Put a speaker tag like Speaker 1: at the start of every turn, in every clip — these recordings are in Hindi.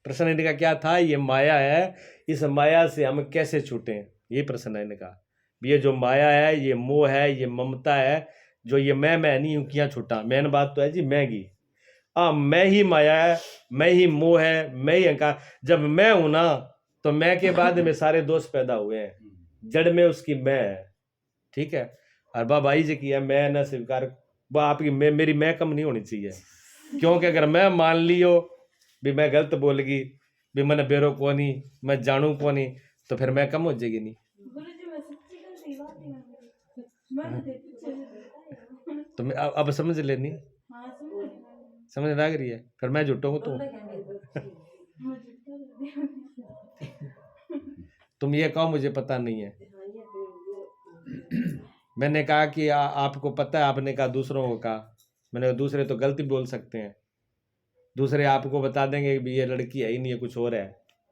Speaker 1: प्रश्न इनका क्या था, ये माया है, इस माया से हम कैसे छूटें, ये प्रश्न है इनका। ये जो माया है, ये मोह है, ये ममता है, जो ये मैं नहीं हूं, क्या छूटा। मेन बात तो है जी मैं की, मैं ही माया है, मैं ही मोह है, मैं ही अहंकार। जब मैं हूं ना, तो मैं के बाद में सारे दोष पैदा हुए हैं, जड़ में उसकी मैं है, ठीक है। और बाबा जी की है मैं न स्वीकार, वो आपकी मेरी मैं कम नहीं होनी चाहिए, क्योंकि अगर मैं मान लियो भी मैं गलत बोल गई, भी मैंने बेरो को नहीं, मैं जानू को नहीं, तो फिर मैं कम हो जाएगी नहीं। तो मैं अब समझ लेनी, समझ लग रही है, फिर मैं झूठो हूँ तो तुम ये कहो मुझे पता नहीं है। मैंने कहा कि आपको पता है, आपने कहा दूसरों को कहा, मैंने कहा दूसरे तो गलती बोल सकते हैं, दूसरे आपको बता देंगे कि ये लड़की है ही नहीं है, कुछ और है,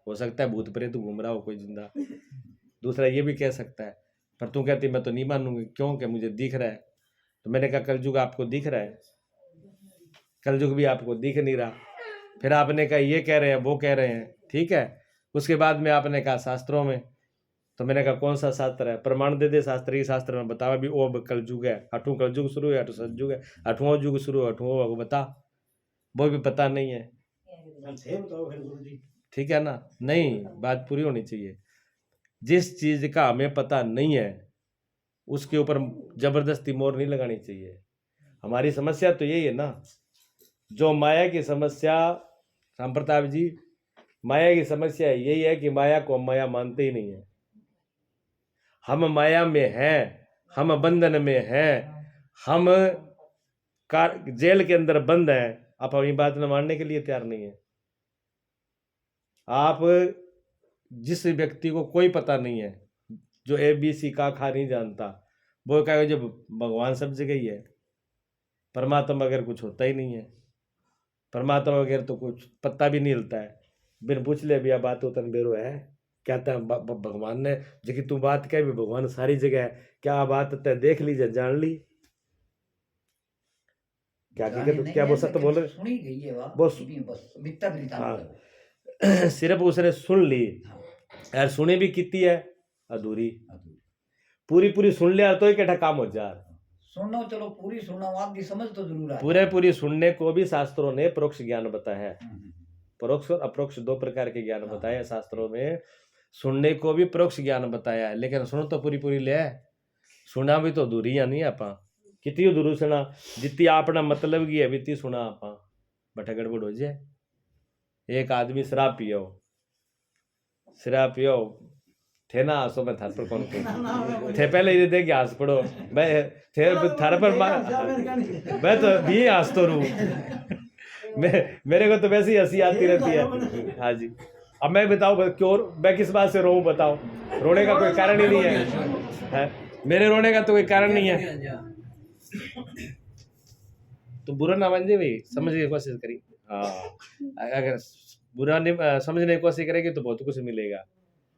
Speaker 1: हो सकता है भूत प्रेत घूम रहा हो कोई जिंदा, दूसरा ये भी कह सकता है। पर तू कहती मैं तो नहीं मानूंगी, क्यों कि मुझे दिख रहा है। तो मैंने कहा कलयुग आपको दिख रहा है, कलयुग भी आपको दिख नहीं रहा। फिर आपने कहा ये कह रहे हैं वो कह रहे हैं, ठीक है। उसके बाद में आपने कहा शास्त्रों में, तो मैंने कहा कौन सा शास्त्र है, प्रमाण दे दे शास्त्र, ये शास्त्र में बतावा भी वो कलयुग है, 8वां कलयुग शुरू है, 8वां सतयुग है, 8वां युग शुरू है, 8वां वो बता, वो भी पता नहीं है, ठीक है ना। नहीं, बात पूरी होनी चाहिए। जिस चीज का हमें पता नहीं है उसके ऊपर जबरदस्ती मोहर नहीं लगानी चाहिए। हमारी समस्या तो यही है ना, जो माया की समस्या, राम प्रताप जी, माया की समस्या यही है कि माया को हम माया मानते ही नहीं है। हम माया में हैं, हम बंधन में हैं, हम जेल के अंदर बंद हैं, आप अपनी बात न मानने के लिए तैयार नहीं है। आप जिस व्यक्ति को कोई पता नहीं है, जो ABC का खा नहीं जानता, वो कहेगा जो भगवान सब जगह ही है, परमात्मा वगैरह कुछ होता ही नहीं है, परमात्मा वगैरह तो कुछ पत्ता भी नहीं हिलता है, बिन पूछ ले भी बात होता बेरो है, कहता है भगवान ने जो कि तू बात कह भी भगवान सारी जगह है, क्या बात तय देख लीजिए जान ली, क्या क्या वो सत्य बोल रहे,
Speaker 2: सुनी गई है
Speaker 1: वो
Speaker 2: हाँ,
Speaker 1: सिर्फ उसने सुन ली, यार सुनी भी कितनी है अधूरी, पूरी पूरी सुन लिया तो ही कैठा काम हो जा,
Speaker 2: सुनो चलो पूरी सुनो, आपकी समझ तो जरूर है।
Speaker 1: पूरे पूरी सुनने को भी शास्त्रों ने परोक्ष ज्ञान बताया है, परोक्ष और अप्रोक्ष दो प्रकार के ज्ञान बताया है शास्त्रों में। सुनने को भी परोक्ष ज्ञान बताया है, लेकिन सुनो तो पूरी पूरी ले, सुना भी तो दूरी या नहीं आपा, कितनी दूर सुना, जितनी आपना मतलब की है बीती सुना आपा, बटा गड़बड़ हो जाए। एक आदमी शराब पियो, शराब पियो थे ना, आंसू में थार पर कौन थे, पहले ये देख हंस पड़ो, मैं थे थार पर मैं तो भी हंस तो रू मेरे को तो वैसे ही हंसी आती रहती है। हाँ जी, अब मैं बताऊं क्यों मैं किस बात से रो बताऊं, रोने का कोई कारण ही नहीं है, मेरे रोने का तो कोई कारण नहीं है, तो बुरा ना मान जाए भाई, समझने की कोशिश करी। हाँ, अगर बुरा नहीं समझने की कोशिश करेगी तो बहुत कुछ मिलेगा,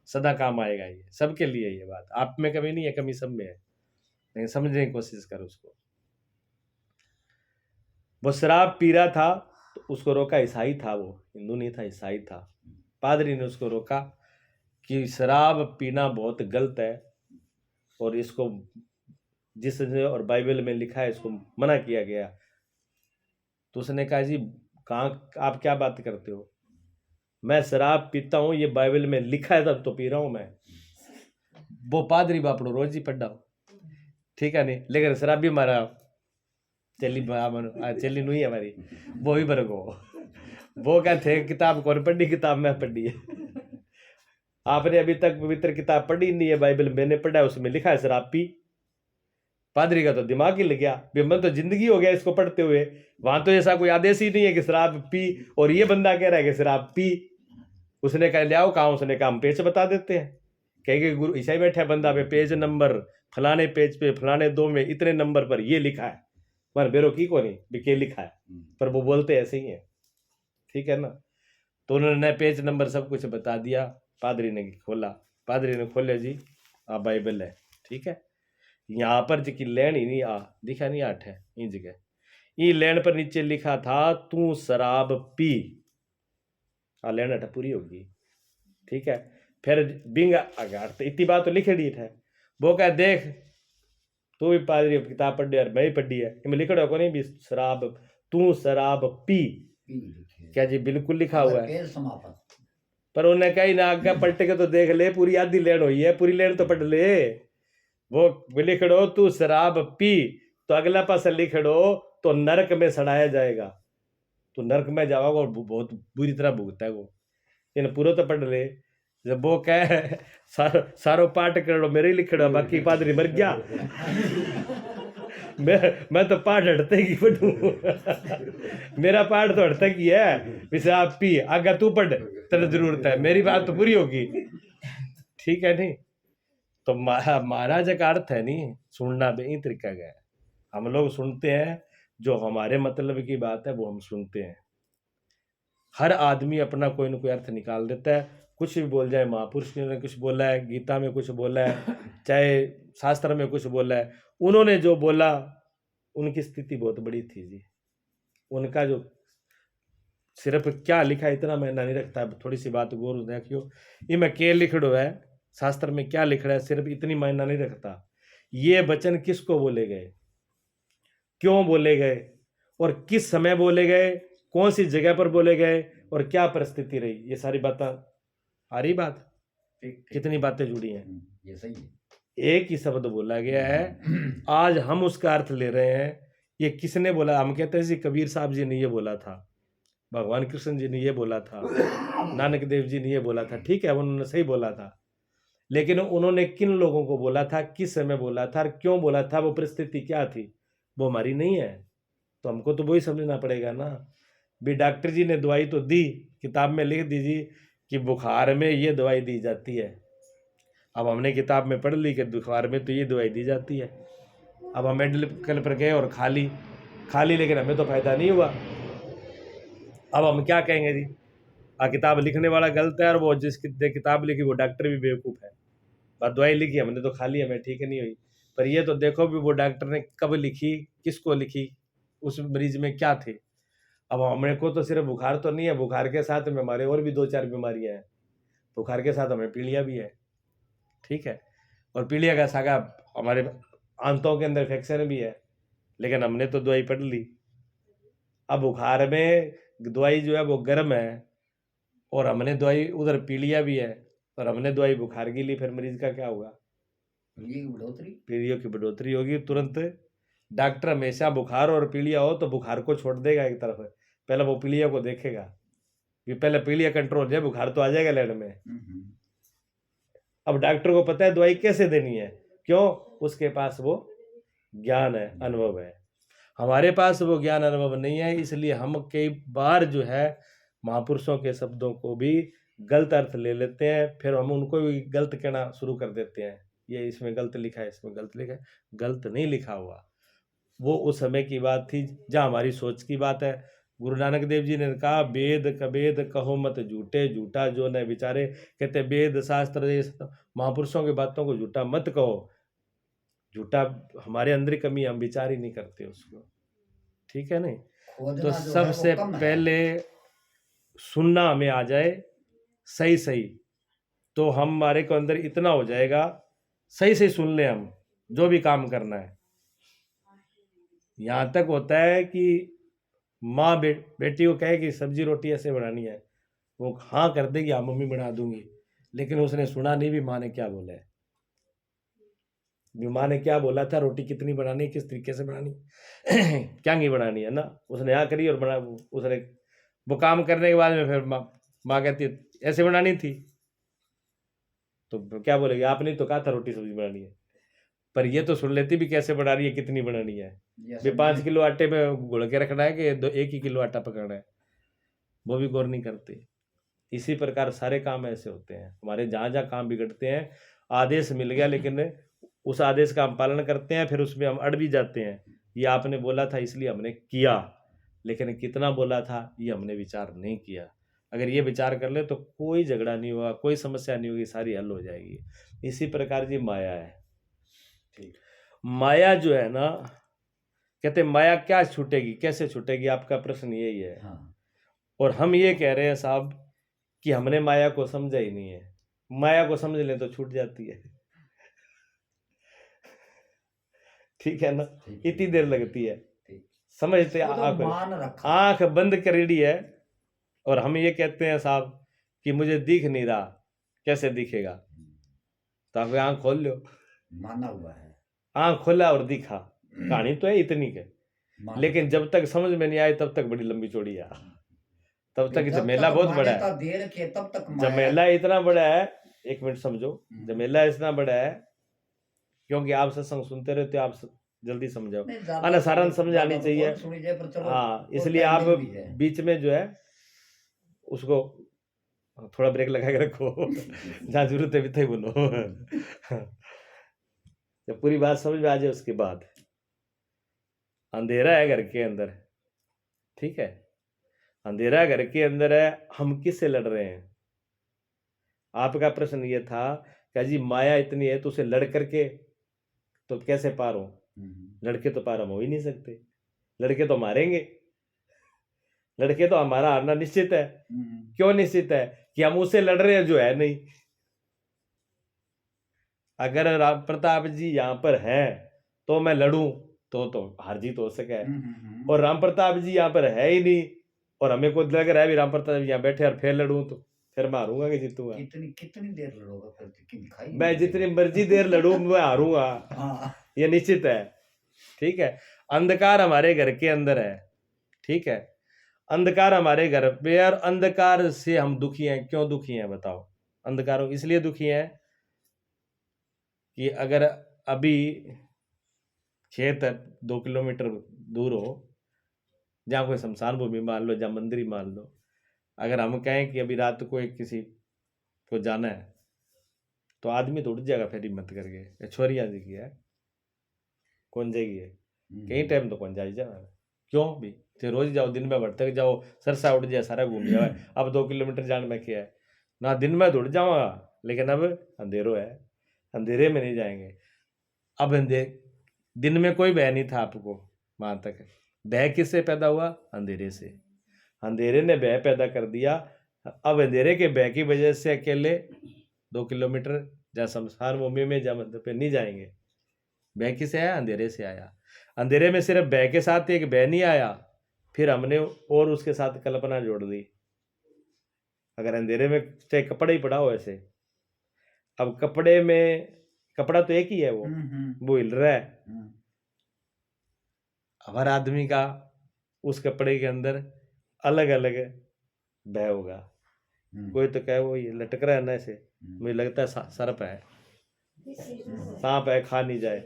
Speaker 1: सदा काम आएगा, ये सबके लिए ये बात, आप में कमी नहीं है, कमी सब में है, लेकिन समझने की कोशिश करो उसको। वो शराब पी रहा था तो उसको रोका, ईसाई था वो, हिंदू नहीं था, ईसाई था, पादरी ने उसको रोका कि शराब पीना बहुत गलत है और इसको जिसने और बाइबल में लिखा है इसको मना किया गया। तो उसने कहा जी कहाँ आप क्या बात करते हो, मैं शराब पीता हूँ, ये बाइबल में लिखा है तब तो पी रहा हूँ मैं, वो पादरी बापड़ो रोज ही पढ़ा, ठीक है नहीं, लेकिन शराब भी मारा चली चली नहीं है हमारी, वो भी बरगो, वो क्या थे किताब कौन पढ़ी, किताब में पढ़ी है, आपने अभी तक पवित्र किताब पढ़ी नहीं है, बाइबल मैंने पढ़ा है, उसमें लिखा है शराब पी। पादरी का तो दिमाग ही लग गया, मैं तो जिंदगी हो गया इसको पढ़ते हुए, वहां तो ऐसा कोई आदेश ही नहीं है कि शराब पी, और ये बंदा कह रहा है कि शराब पी। उसने कहा ले आओ, कहा, उसने कहा हम पेज बता देते हैं, कहेंगे गुरु ईसा ही बैठा है बंदा पे, पेज नंबर फलाने पेज पे फलाने 2 में इतने नंबर पर ये लिखा है, पर बेरो की को नहीं बिके लिखा है, पर वो बोलते ऐसे ही है, ठीक है ना। तो उन्होंने पेज नंबर सब कुछ बता दिया, पादरी ने खोला, पादरी ने खोले जी बाइबल है, ठीक है, यहाँ पर जी लैंड ही नहीं आ दिखा नहीं 8 है इन जगह, ये लैंड पर नीचे लिखा था तू शराब पी, लेना था पूरी होगी। ठीक है, फिर बिंग अगाड़ तो इतनी बात तो लिखेड़ी है। वो कह देख तू भी पादरी किताब पढ़ी और मैं भी पढ़ी है, इनमें लिखा को नहीं भी शराब तू शराब पी, क्या जी बिल्कुल लिखा हुआ है। पर उन्हें कही ना आगे पलट के तो देख ले, पूरी आधी लेन हुई है, पूरी लेन तो पढ़ ले। वो लिखड़ो तू शराब पी तो अगला पासा लिखड़ो तो नरक में सड़ाया जाएगा, तो नरक में जाओगे और बहुत बुरी तरह भुगता है वो। इन पूरा तो पढ़ ले। जब वो कह सारो पाठ करो मेरे ही लिखड़ा, बाकी पादरी मर गया मैं तो पाठ हटते ही पढ़ू मेरा पाठ तो हटता की है, वैसे आप पी आगे तू पढ़, तेरे जरूरत है, मेरी बात तो पूरी होगी। ठीक है नहीं, तो महाराज का अर्थ है नहीं सुनना भी इन तरीका का है। हम लोग सुनते हैं जो हमारे मतलब की बात है वो हम सुनते हैं। हर आदमी अपना कोई ना कोई अर्थ निकाल देता है, कुछ भी बोल जाए, महापुरुष ने कुछ बोला है, गीता में कुछ बोला है, चाहे शास्त्र में कुछ बोला है, उन्होंने जो बोला उनकी स्थिति बहुत बड़ी थी जी। उनका जो सिर्फ क्या लिखा इतना मायना नहीं रखता है, थोड़ी सी बात गौर देखियो, ये मैं के लिखड़ो है शास्त्र में क्या लिख रहा है सिर्फ इतनी मायना नहीं रखता। ये वचन किसको बोले गए, क्यों बोले गए और किस समय बोले गए, कौन सी जगह पर बोले गए और क्या परिस्थिति रही, ये सारी बातें आ रही बात। कितनी बातें जुड़ी हैं,
Speaker 2: ये सही है।
Speaker 1: एक ही शब्द बोला गया है, आज हम उसका अर्थ ले रहे हैं। ये किसने बोला, हम कहते हैं जी कबीर साहब जी ने ये बोला था, भगवान कृष्ण जी ने ये बोला था, नानक देव जी ने ये बोला था। ठीक है, उन्होंने सही बोला था, लेकिन उन्होंने किन लोगों को बोला था, किस समय बोला था और क्यों बोला था, वो परिस्थिति क्या थी, वो हमारी नहीं है। तो हमको तो वही समझना पड़ेगा ना। भी डॉक्टर जी ने दवाई तो दी, किताब में लिख दीजिए कि बुखार में ये दवाई दी जाती है। अब हमने किताब में पढ़ ली कि बुखार में तो ये दवाई दी जाती है। अब हम मेडिकल पर गए और खा ली, लेकिन हमें तो फायदा नहीं हुआ। अब हम क्या कहेंगे जी, किताब लिखने वाला गलत है और वो जिसकी किताब लिखी वो डॉक्टर भी बेवकूफ़ है। बात दवाई लिखी हमने तो खा ली, हमें ठीक नहीं हुई, पर ये तो देखो भी वो डॉक्टर ने कब लिखी, किसको लिखी, उस मरीज में क्या थे। अब हमारे को तो सिर्फ बुखार तो नहीं है, बुखार के साथ में हमारे और भी 2-4 बीमारियां हैं, बुखार के साथ हमें पीलिया भी है। ठीक है, और पीलिया का सागा हमारे आंतों के अंदर इन्फेक्शन भी है, लेकिन हमने तो दवाई पढ़ ली। अब बुखार में दवाई जो है वो गर्म है और हमने दवाई उधर पीलिया भी है और हमने दवाई बुखार की ली, फिर मरीज का क्या होगा, पीलियों की बढ़ोतरी होगी तुरंत। डॉक्टर हमेशा बुखार और पीलिया हो तो बुखार को छोड़ देगा एक तरफ, पहले वो पीलिया को देखेगा कि पहले पीलिया कंट्रोल हो जाए, बुखार तो आ जाएगा लैंड में। अब डॉक्टर को पता है दवाई कैसे देनी है, क्यों, उसके पास वो ज्ञान है, अनुभव है। हमारे पास वो ज्ञान अनुभव नहीं है, इसलिए हम कई बार जो है महापुरुषों के शब्दों को भी गलत अर्थ ले लेते हैं, फिर हम उनको भी गलत कहना शुरू कर देते हैं, ये इसमें गलत लिखा है, इसमें गलत लिखा है। गलत नहीं लिखा हुआ, वो उस समय की बात थी जहाँ हमारी सोच की बात है। गुरु नानक देव जी ने कहा वेद कवेद कहो मत झूठे, झूठा जो न विचारे। कहते वेद शास्त्र महापुरुषों की बातों को झूठा मत कहो, झूठा हमारे अंदर ही कमी, हम विचार ही नहीं करते उसको। ठीक है नहीं, तो सबसे पहले सुनना हमें आ जाए सही सही, तो हमारे को अंदर इतना हो जाएगा, सही सही सुन ले हम जो भी काम करना है। यहाँ तक होता है कि माँ बेटी को कहे कि सब्जी रोटी ऐसे बनानी है, वो हाँ कर देगी, हाँ मम्मी बना दूंगी, लेकिन उसने सुना नहीं भी माँ ने क्या बोला है, माँ ने क्या बोला था, रोटी कितनी बनानी, किस तरीके से बनानी क्या नहीं बनानी है ना। उसने यहाँ करी और बना, उसने वो काम करने के बाद में फिर माँ कहती है ऐसे बनानी थी, तो क्या बोलेगी, आपने तो कहा था रोटी सब्जी बनानी है, पर ये तो सुन लेती भी कैसे बना रही है, कितनी बनानी है, भी 5 किलो आटे में घुल के रखना है कि 1 ही किलो आटा पकाना है, वो भी गौर नहीं करते। इसी प्रकार सारे काम ऐसे होते हैं हमारे, जहाँ जहाँ काम बिगड़ते हैं, आदेश मिल गया लेकिन उस आदेश का हम पालन करते हैं, फिर उसमें हम अड़ भी जाते हैं। ये आपने बोला था इसलिए हमने किया, लेकिन कितना बोला था ये हमने विचार नहीं किया। अगर ये विचार कर ले तो कोई झगड़ा नहीं होगा, कोई समस्या नहीं होगी, सारी हल हो जाएगी। इसी प्रकार जी माया है। ठीक, माया जो है ना, कहते माया क्या छूटेगी, कैसे छूटेगी, आपका प्रश्न यही है।
Speaker 2: हाँ।
Speaker 1: और हम ये कह रहे हैं साहब कि हमने माया को समझा ही नहीं है। माया को समझ ले तो छूट जाती है। ठीक है ना,
Speaker 2: ठीक है।
Speaker 1: इतनी देर लगती है
Speaker 2: ठीक।
Speaker 1: समझते।
Speaker 2: वो तो
Speaker 1: आंख
Speaker 2: मान रखा।
Speaker 1: आंख बंद करेड़ी है और हम ये कहते हैं साहब कि मुझे दिख नहीं रहा, कैसे दिखेगा? तो आप आंख खोल लो,
Speaker 2: माना हुआ है,
Speaker 1: आंख खोला और दिखा। कहानी तो है इतनी के,
Speaker 2: मान
Speaker 1: लेकिन जब तक समझ में नहीं आए तब तक बड़ी लंबी चौड़ी है, तब तक
Speaker 2: जब
Speaker 1: जमेला
Speaker 2: तक
Speaker 1: बहुत बड़ा
Speaker 2: मान्यता
Speaker 1: है।
Speaker 2: दे रखी है तब तक माया
Speaker 1: जमेला इतना बड़ा है, एक मिनट समझो, जमेला इतना बड़ा है क्योंकि आप सत्संग सुनते रहते हो, आप जल्दी समझाओ,
Speaker 2: नहीं, ज्यादा
Speaker 1: आना सारांश समझ
Speaker 2: ज्यादा
Speaker 1: आनी
Speaker 2: तो
Speaker 1: चाहिए।
Speaker 2: कौन सुनी जाए, पर चलो
Speaker 1: हाँ,
Speaker 2: वो
Speaker 1: इसलिए आप
Speaker 2: pending भी है।
Speaker 1: बीच में जो है उसको थोड़ा ब्रेक लगा के रखो, जहाँ जरूरत है भी बोलो। जब पूरी बात समझ में आ जाए उसके बाद। अंधेरा है घर के अंदर, ठीक है, अंधेरा घर के अंदर है, हम किससे लड़ रहे हैं? आपका प्रश्न ये था कि जी माया इतनी है तो उसे लड़ करके तो कैसे पार हो? लड़के तो पार हम हो ही नहीं सकते, लड़के तो मारेंगे, लड़के तो हमारा हारना निश्चित है। क्यों निश्चित है? कि हम उससे लड़ रहे हैं जो है नहीं। अगर राम प्रताप जी यहाँ पर है तो मैं लड़ूं तो हार जीत हो सके, और राम प्रताप जी यहाँ पर है ही नहीं और हमें को लग रहा है भी राम प्रताप जी यहाँ बैठे और फिर लड़ूं तो फिर मैं हारूंगा कि जीतूंगा?
Speaker 2: कितनी देर लड़ोगा फिर? दिखाई
Speaker 1: मैं जितनी मर्जी देर लड़ूं मैं हारूंगा,
Speaker 2: हाँ।
Speaker 1: ये निश्चित है। ठीक है, अंधकार हमारे घर के अंदर है, ठीक है, अंधकार हमारे घर पे, और अंधकार से हम दुखी हैं। क्यों दुखी हैं बताओ? अंधकार इसलिए दुखी हैं कि अगर अभी खेत 2 किलोमीटर दूर हो, जहाँ कोई शमशान भूमि मान लो, जहाँ मंदिर ही मान लो, अगर हम कहें कि अभी रात को एक किसी को जाना है तो आदमी तो उठ जाएगा फिर हिम्मत करके, छोरिया जी की है कौन जाएगी है, कई टाइम तो कौन जाए जा। क्यों भी तो रोज जाओ, दिन में भटक जाओ, सरसा उठ जाए, सारा घूम जाए। अब 2 किलोमीटर जाने में क्या है ना, दिन में तो उठ जाऊंगा, लेकिन अब अंधेरो है, अंधेरे में नहीं जाएंगे। अब दिन में कोई भय नहीं था आपको वहां तक, भय किससे पैदा हुआ? अंधेरे से। अंधेरे ने भय पैदा कर दिया। अब अंधेरे के भय की वजह से अकेले 2 किलोमीटर जहाँ शमशान भूमि में जहाँ मंदिर पे नहीं जाएंगे। भय किसे आया? अंधेरे से आया। अंधेरे में सिर्फ भय के साथ एक भय नहीं आया, फिर हमने और उसके साथ कल्पना जोड़ दी। अगर अंधेरे में चाहे कपड़ा ही पड़ा हो ऐसे, अब कपड़े में कपड़ा तो एक ही है, वो हिल रहा है। हर आदमी का उस कपड़े के अंदर अलग अलग भय होगा। कोई तो कहे वो ये लटक रहा है ना ऐसे, मुझे लगता है सर्प है, सांप है, खा नहीं जाए।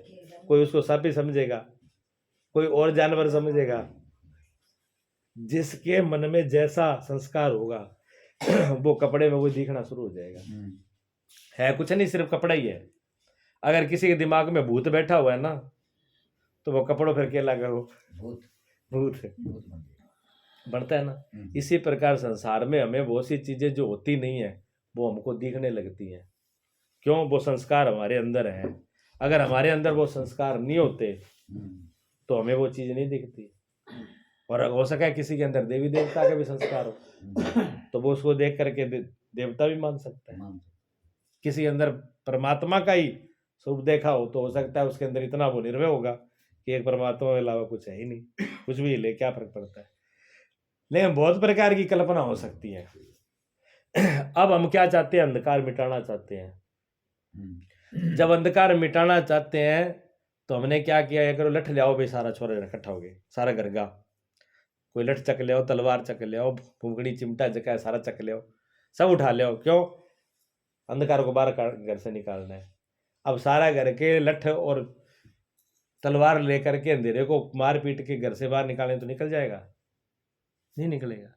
Speaker 1: कोई उसको सर्प ही समझेगा, कोई और जानवर समझेगा। जिसके मन में जैसा संस्कार होगा वो कपड़े में वो दिखना शुरू हो जाएगा। है कुछ नहीं, सिर्फ कपड़ा ही है। अगर किसी के दिमाग में भूत बैठा हुआ है ना, तो वो कपड़ों फिर क्या लगा, वो भूत बनता है ना। इसी प्रकार संसार में हमें बहुत सी चीजें जो होती नहीं है वो हमको दिखने लगती हैं। क्यों? वो संस्कार हमारे अंदर है। अगर हमारे अंदर वो संस्कार नहीं होते तो हमें वो चीज नहीं दिखती। और हो सका है किसी के अंदर देवी देवता का भी संस्कार हो तो वो उसको देख करके देवता भी मान सकता है। किसी के अंदर परमात्मा का ही स्वरूप देखा हो तो हो सकता है उसके अंदर इतना वो निर्भय होगा कि एक परमात्मा के अलावा कुछ है ही नहीं, कुछ भी ले क्या फर्क पड़ता है। लेकिन बहुत प्रकार की कल्पना हो सकती है। अब हम क्या चाहते हैं? अंधकार मिटाना चाहते हैं। जब अंधकार मिटाना चाहते हैं तो हमने क्या किया, ये करो लठ ले आओ भाई, सारा छोरा इकट्ठा हो गए, सारा घर का कोई लठ चक ले आओ, तलवार चक ले आओ, फूंकड़ी चिमटा जका सारा चक ले आओ, सब उठा ले आओ। क्यों? अंधकार को बाहर घर से निकालना है। अब सारा घर के लठ और तलवार लेकर के अंधेरे को मार पीट के घर से बाहर निकालें तो निकल जाएगा? नहीं निकलेगा।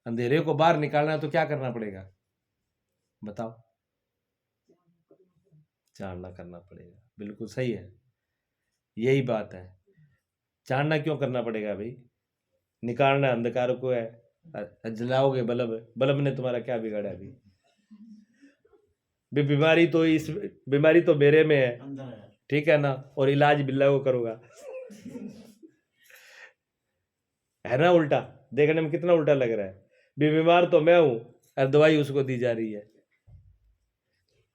Speaker 1: अंधेरे को बाहर निकालना है तो क्या करना पड़ेगा बताओ? चांदना करना पड़ेगा। बिल्कुल सही है, यही बात है। चांदना क्यों करना पड़ेगा भाई? निकालना अंधकार को है, जलाओगे बल्ब, बल्ब ने तुम्हारा क्या बिगाड़ा? अभी बीमारी तो इस बीमारी तो मेरे में है, ठीक है ना, और इलाज बिल्ला को करूंगा, है ना? उल्टा देखने में कितना उल्टा लग रहा है। बीमार तो मैं हूं और दवाई उसको दी जा रही है।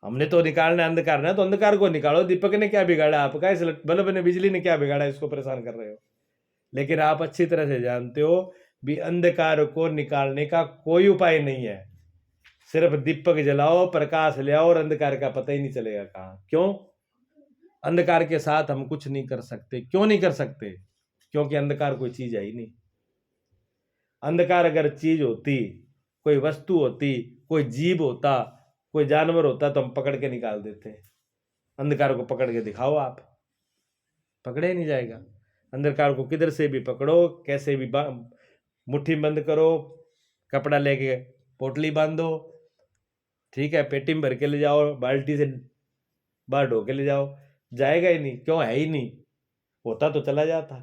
Speaker 1: हमने तो निकालना है अंधकार ना, तो अंधकार को निकालो। दीपक ने क्या बिगाड़ा आपका, इस बल्ब ने, बिजली ने क्या बिगाड़ा, इसको परेशान कर रहे हो। लेकिन आप अच्छी तरह से जानते हो भी अंधकार को निकालने का कोई उपाय नहीं है। सिर्फ दीपक जलाओ, प्रकाश ले आओ और अंधकार का पता ही नहीं चलेगा कहाँ। क्यों? अंधकार के साथ हम कुछ नहीं कर सकते। क्यों नहीं कर सकते? क्योंकि अंधकार कोई चीज है ही नहीं। अंधकार अगर चीज होती, कोई वस्तु होती, कोई जीव होता, कोई जानवर होता, तो हम पकड़ के निकाल देते। अंधकार को पकड़ के दिखाओ, आप पकड़े नहीं जाएगा। अंधकार को किधर से भी पकड़ो, कैसे भी मुट्ठी बंद करो, कपड़ा लेके पोटली बांधो, ठीक है, पेटी में भर के ले जाओ, बाल्टी से बाहर ढो के ले जाओ, जाएगा ही नहीं। क्यों? है ही नहीं। होता तो चला जाता।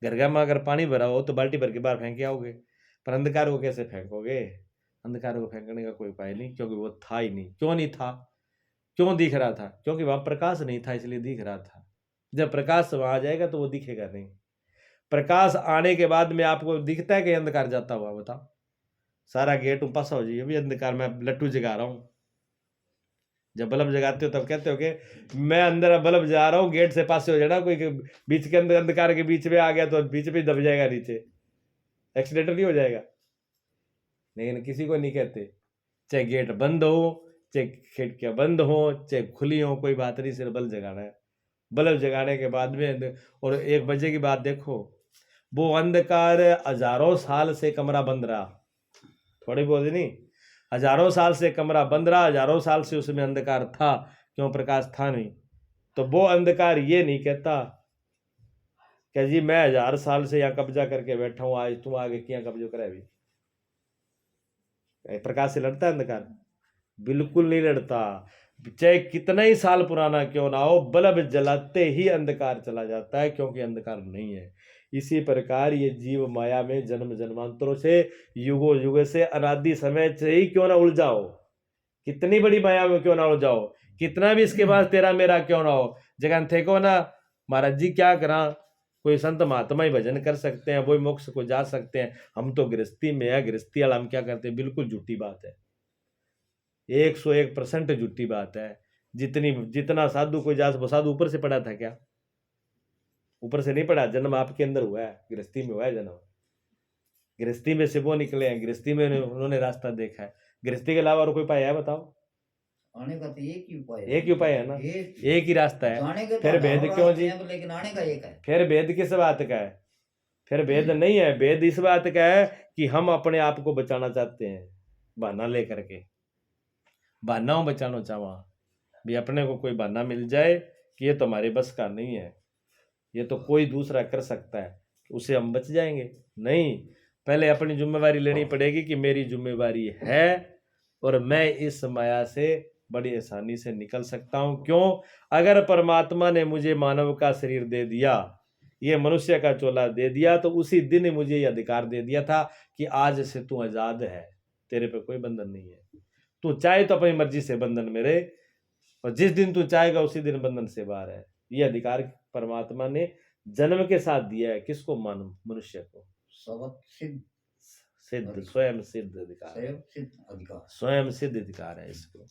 Speaker 1: घर में अगर पानी भरा हो तो बाल्टी भर के बाहर फेंक के आओगे, पर अंधकार को कैसे फेंकोगे? अंधकार को फेंकने का कोई उपाय नहीं, क्योंकि वो था ही नहीं। क्यों नहीं था? क्यों दिख रहा था? क्योंकि वहां प्रकाश नहीं था, इसलिए दिख रहा था। जब प्रकाश वहां आ जाएगा तो वो दिखेगा नहीं। प्रकाश आने के बाद में आपको दिखता है कि अंधकार जाता हुआ? बताओ। सारा गेट पासा हो जाइए, अभी अंधकार में लट्टू जगा रहा हूं। जब बल्ब जगाते हो तब कहते हो कि मैं अंदर बल्ब जा रहा हूँ, गेट से पासे हो जाना। कोई बीच के अंदर अंधकार के बीच में आ गया तो बीच में दब जाएगा, नीचे एक्सीडेंट नहीं हो जाएगा। लेकिन किसी को नहीं कहते, चाहे गेट बंद हो, चाहे खिड़कियां बंद हो, चाहे खुली हो, कोई बात नहीं, सिर्फ बल्ब जगाना है। बल्ब जगाने के बाद में, और 1 बजे की बात देखो, वो अंधकार हजारों साल से कमरा बंद रहा, थोड़ी बहुत नहीं, हजारों साल से कमरा बंद रहा, हजारों साल से उसमें अंधकार था। क्यों? प्रकाश था नहीं। तो वो अंधकार ये नहीं कहता कि जी मैं 1000 साल से यहाँ कब्जा करके बैठा हूं, आज तुम आगे क्या कब्जा करे। अभी प्रकाश से लड़ता है अंधकार? बिल्कुल नहीं लड़ता। चाहे कितना ही साल पुराना क्यों ना हो, बल्ब जलाते ही अंधकार चला जाता है, क्योंकि अंधकार नहीं है। इसी प्रकार ये जीव माया में जन्म जन्मांतरों से, युगों युग से, अनादि समय से ही क्यों ना उलझाओ, कितनी बड़ी माया में क्यों ना उलझाओ, कितना भी इसके पास तेरा मेरा क्यों ना हो, जगह थे को ना महाराज जी क्या करा, कोई संत महात्मा ही भजन कर सकते हैं, वो मोक्ष को जा सकते हैं, हम तो गृहस्थी में है, गृहस्थी वाला हम क्या करते हैं? बिल्कुल झूठी बात है, 101% झूठी बात है। जितना साधु कोई जा, साधु ऊपर से पढ़ा था क्या? ऊपर से नहीं पढ़ा, जन्म आपके अंदर हुआ है, गृहस्थी में हुआ है जन्म। गृहस्थी में से वो निकले हैं, गृहस्थी में उन्होंने रास्ता देखा है। गृहस्थी के अलावा और कोई उपाय है? बताओ।
Speaker 2: आने का तो एक ही उपाय है।
Speaker 1: एक ही उपाय है ना, एक ही रास्ता है।
Speaker 2: जाने का तो
Speaker 1: फिर भेद
Speaker 2: हजारों
Speaker 1: क्यों
Speaker 2: रास्ते
Speaker 1: जी?
Speaker 2: हैं, लेकिन आने का एक है।
Speaker 1: फिर भेद किस बात का है? फिर भेद नहीं है, भेद इस बात का है कि हम अपने आप को बचाना चाहते हैं, बहाना लेकर के। बहाना बचाना चाहवा भी, अपने को कोई बहाना मिल जाए कि ये तो हमारे बस का नहीं है, ये तो कोई दूसरा कर सकता है, उसे हम बच जाएंगे। नहीं, पहले अपनी जिम्मेवारी लेनी पड़ेगी कि मेरी जिम्मेवारी है और मैं इस माया से बड़ी आसानी से निकल सकता हूं। क्यों? अगर परमात्मा ने मुझे मानव का शरीर दे दिया, ये मनुष्य का चोला दे दिया, तो उसी दिन मुझे ये अधिकार दे दिया था कि आज से तू आजाद है, तेरे पे कोई बंधन नहीं है। तू चाहे तो अपनी मर्जी से बंधन में रहे, और जिस दिन तू चाहेगा उसी दिन बंधन से बाहर है। ये अधिकार परमात्मा ने जन्म के साथ दिया है। किसको? मानव मनुष्य को। सिद्ध, स्वयं सिद्ध अधिकार, स्वयं सिद्ध अधिकार है इसको।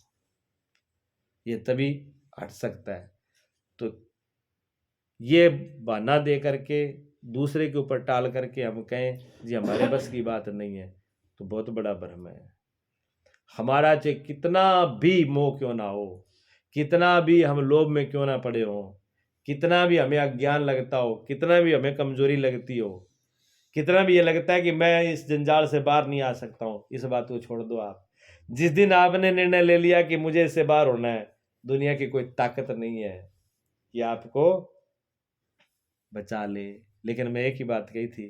Speaker 1: ये तभी हट सकता है। तो ये बहाना दे करके, दूसरे के ऊपर टाल करके हम कहें जी हमारे बस की बात नहीं है, तो बहुत बड़ा भ्रम है। हमारा चाहे कितना भी मोह क्यों ना हो, कितना भी हम लोभ में क्यों ना पड़े हो, कितना भी हमें अज्ञान लगता हो, कितना भी हमें कमजोरी लगती हो, कितना भी ये लगता है कि मैं इस जंजाल से बाहर नहीं आ सकता हूं, इस बात को छोड़ दो आप। जिस दिन आपने निर्णय ले लिया कि मुझे इससे बाहर होना है, दुनिया की कोई ताकत नहीं है कि आपको बचा ले। लेकिन मैं एक ही बात कही थी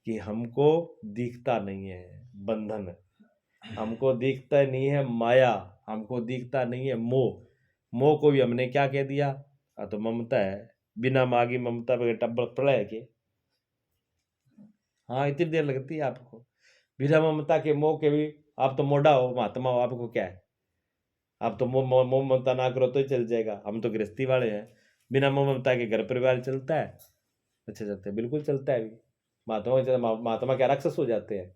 Speaker 1: कि हमको दिखता नहीं है बंधन, हमको दिखता नहीं है माया, हमको दिखता नहीं है मोह। मोह को भी हमने क्या कह दिया? तो ममता है, बिना मांगी ममता पे टब्बल पड़ा है के? हाँ, इतनी देर लगती है आपको? बिना ममता के मोह के भी आप तो मोढ़ा हो, महात्मा हो, आपको क्या है? आप तो मोह ममता ना करो तो ही चल जाएगा। हम तो गृहस्थी वाले हैं, बिना मोह ममता के घर परिवार चलता है? अच्छा चलता है, बिल्कुल चलता है। महात्मा क्या राक्षस हो जाते हैं?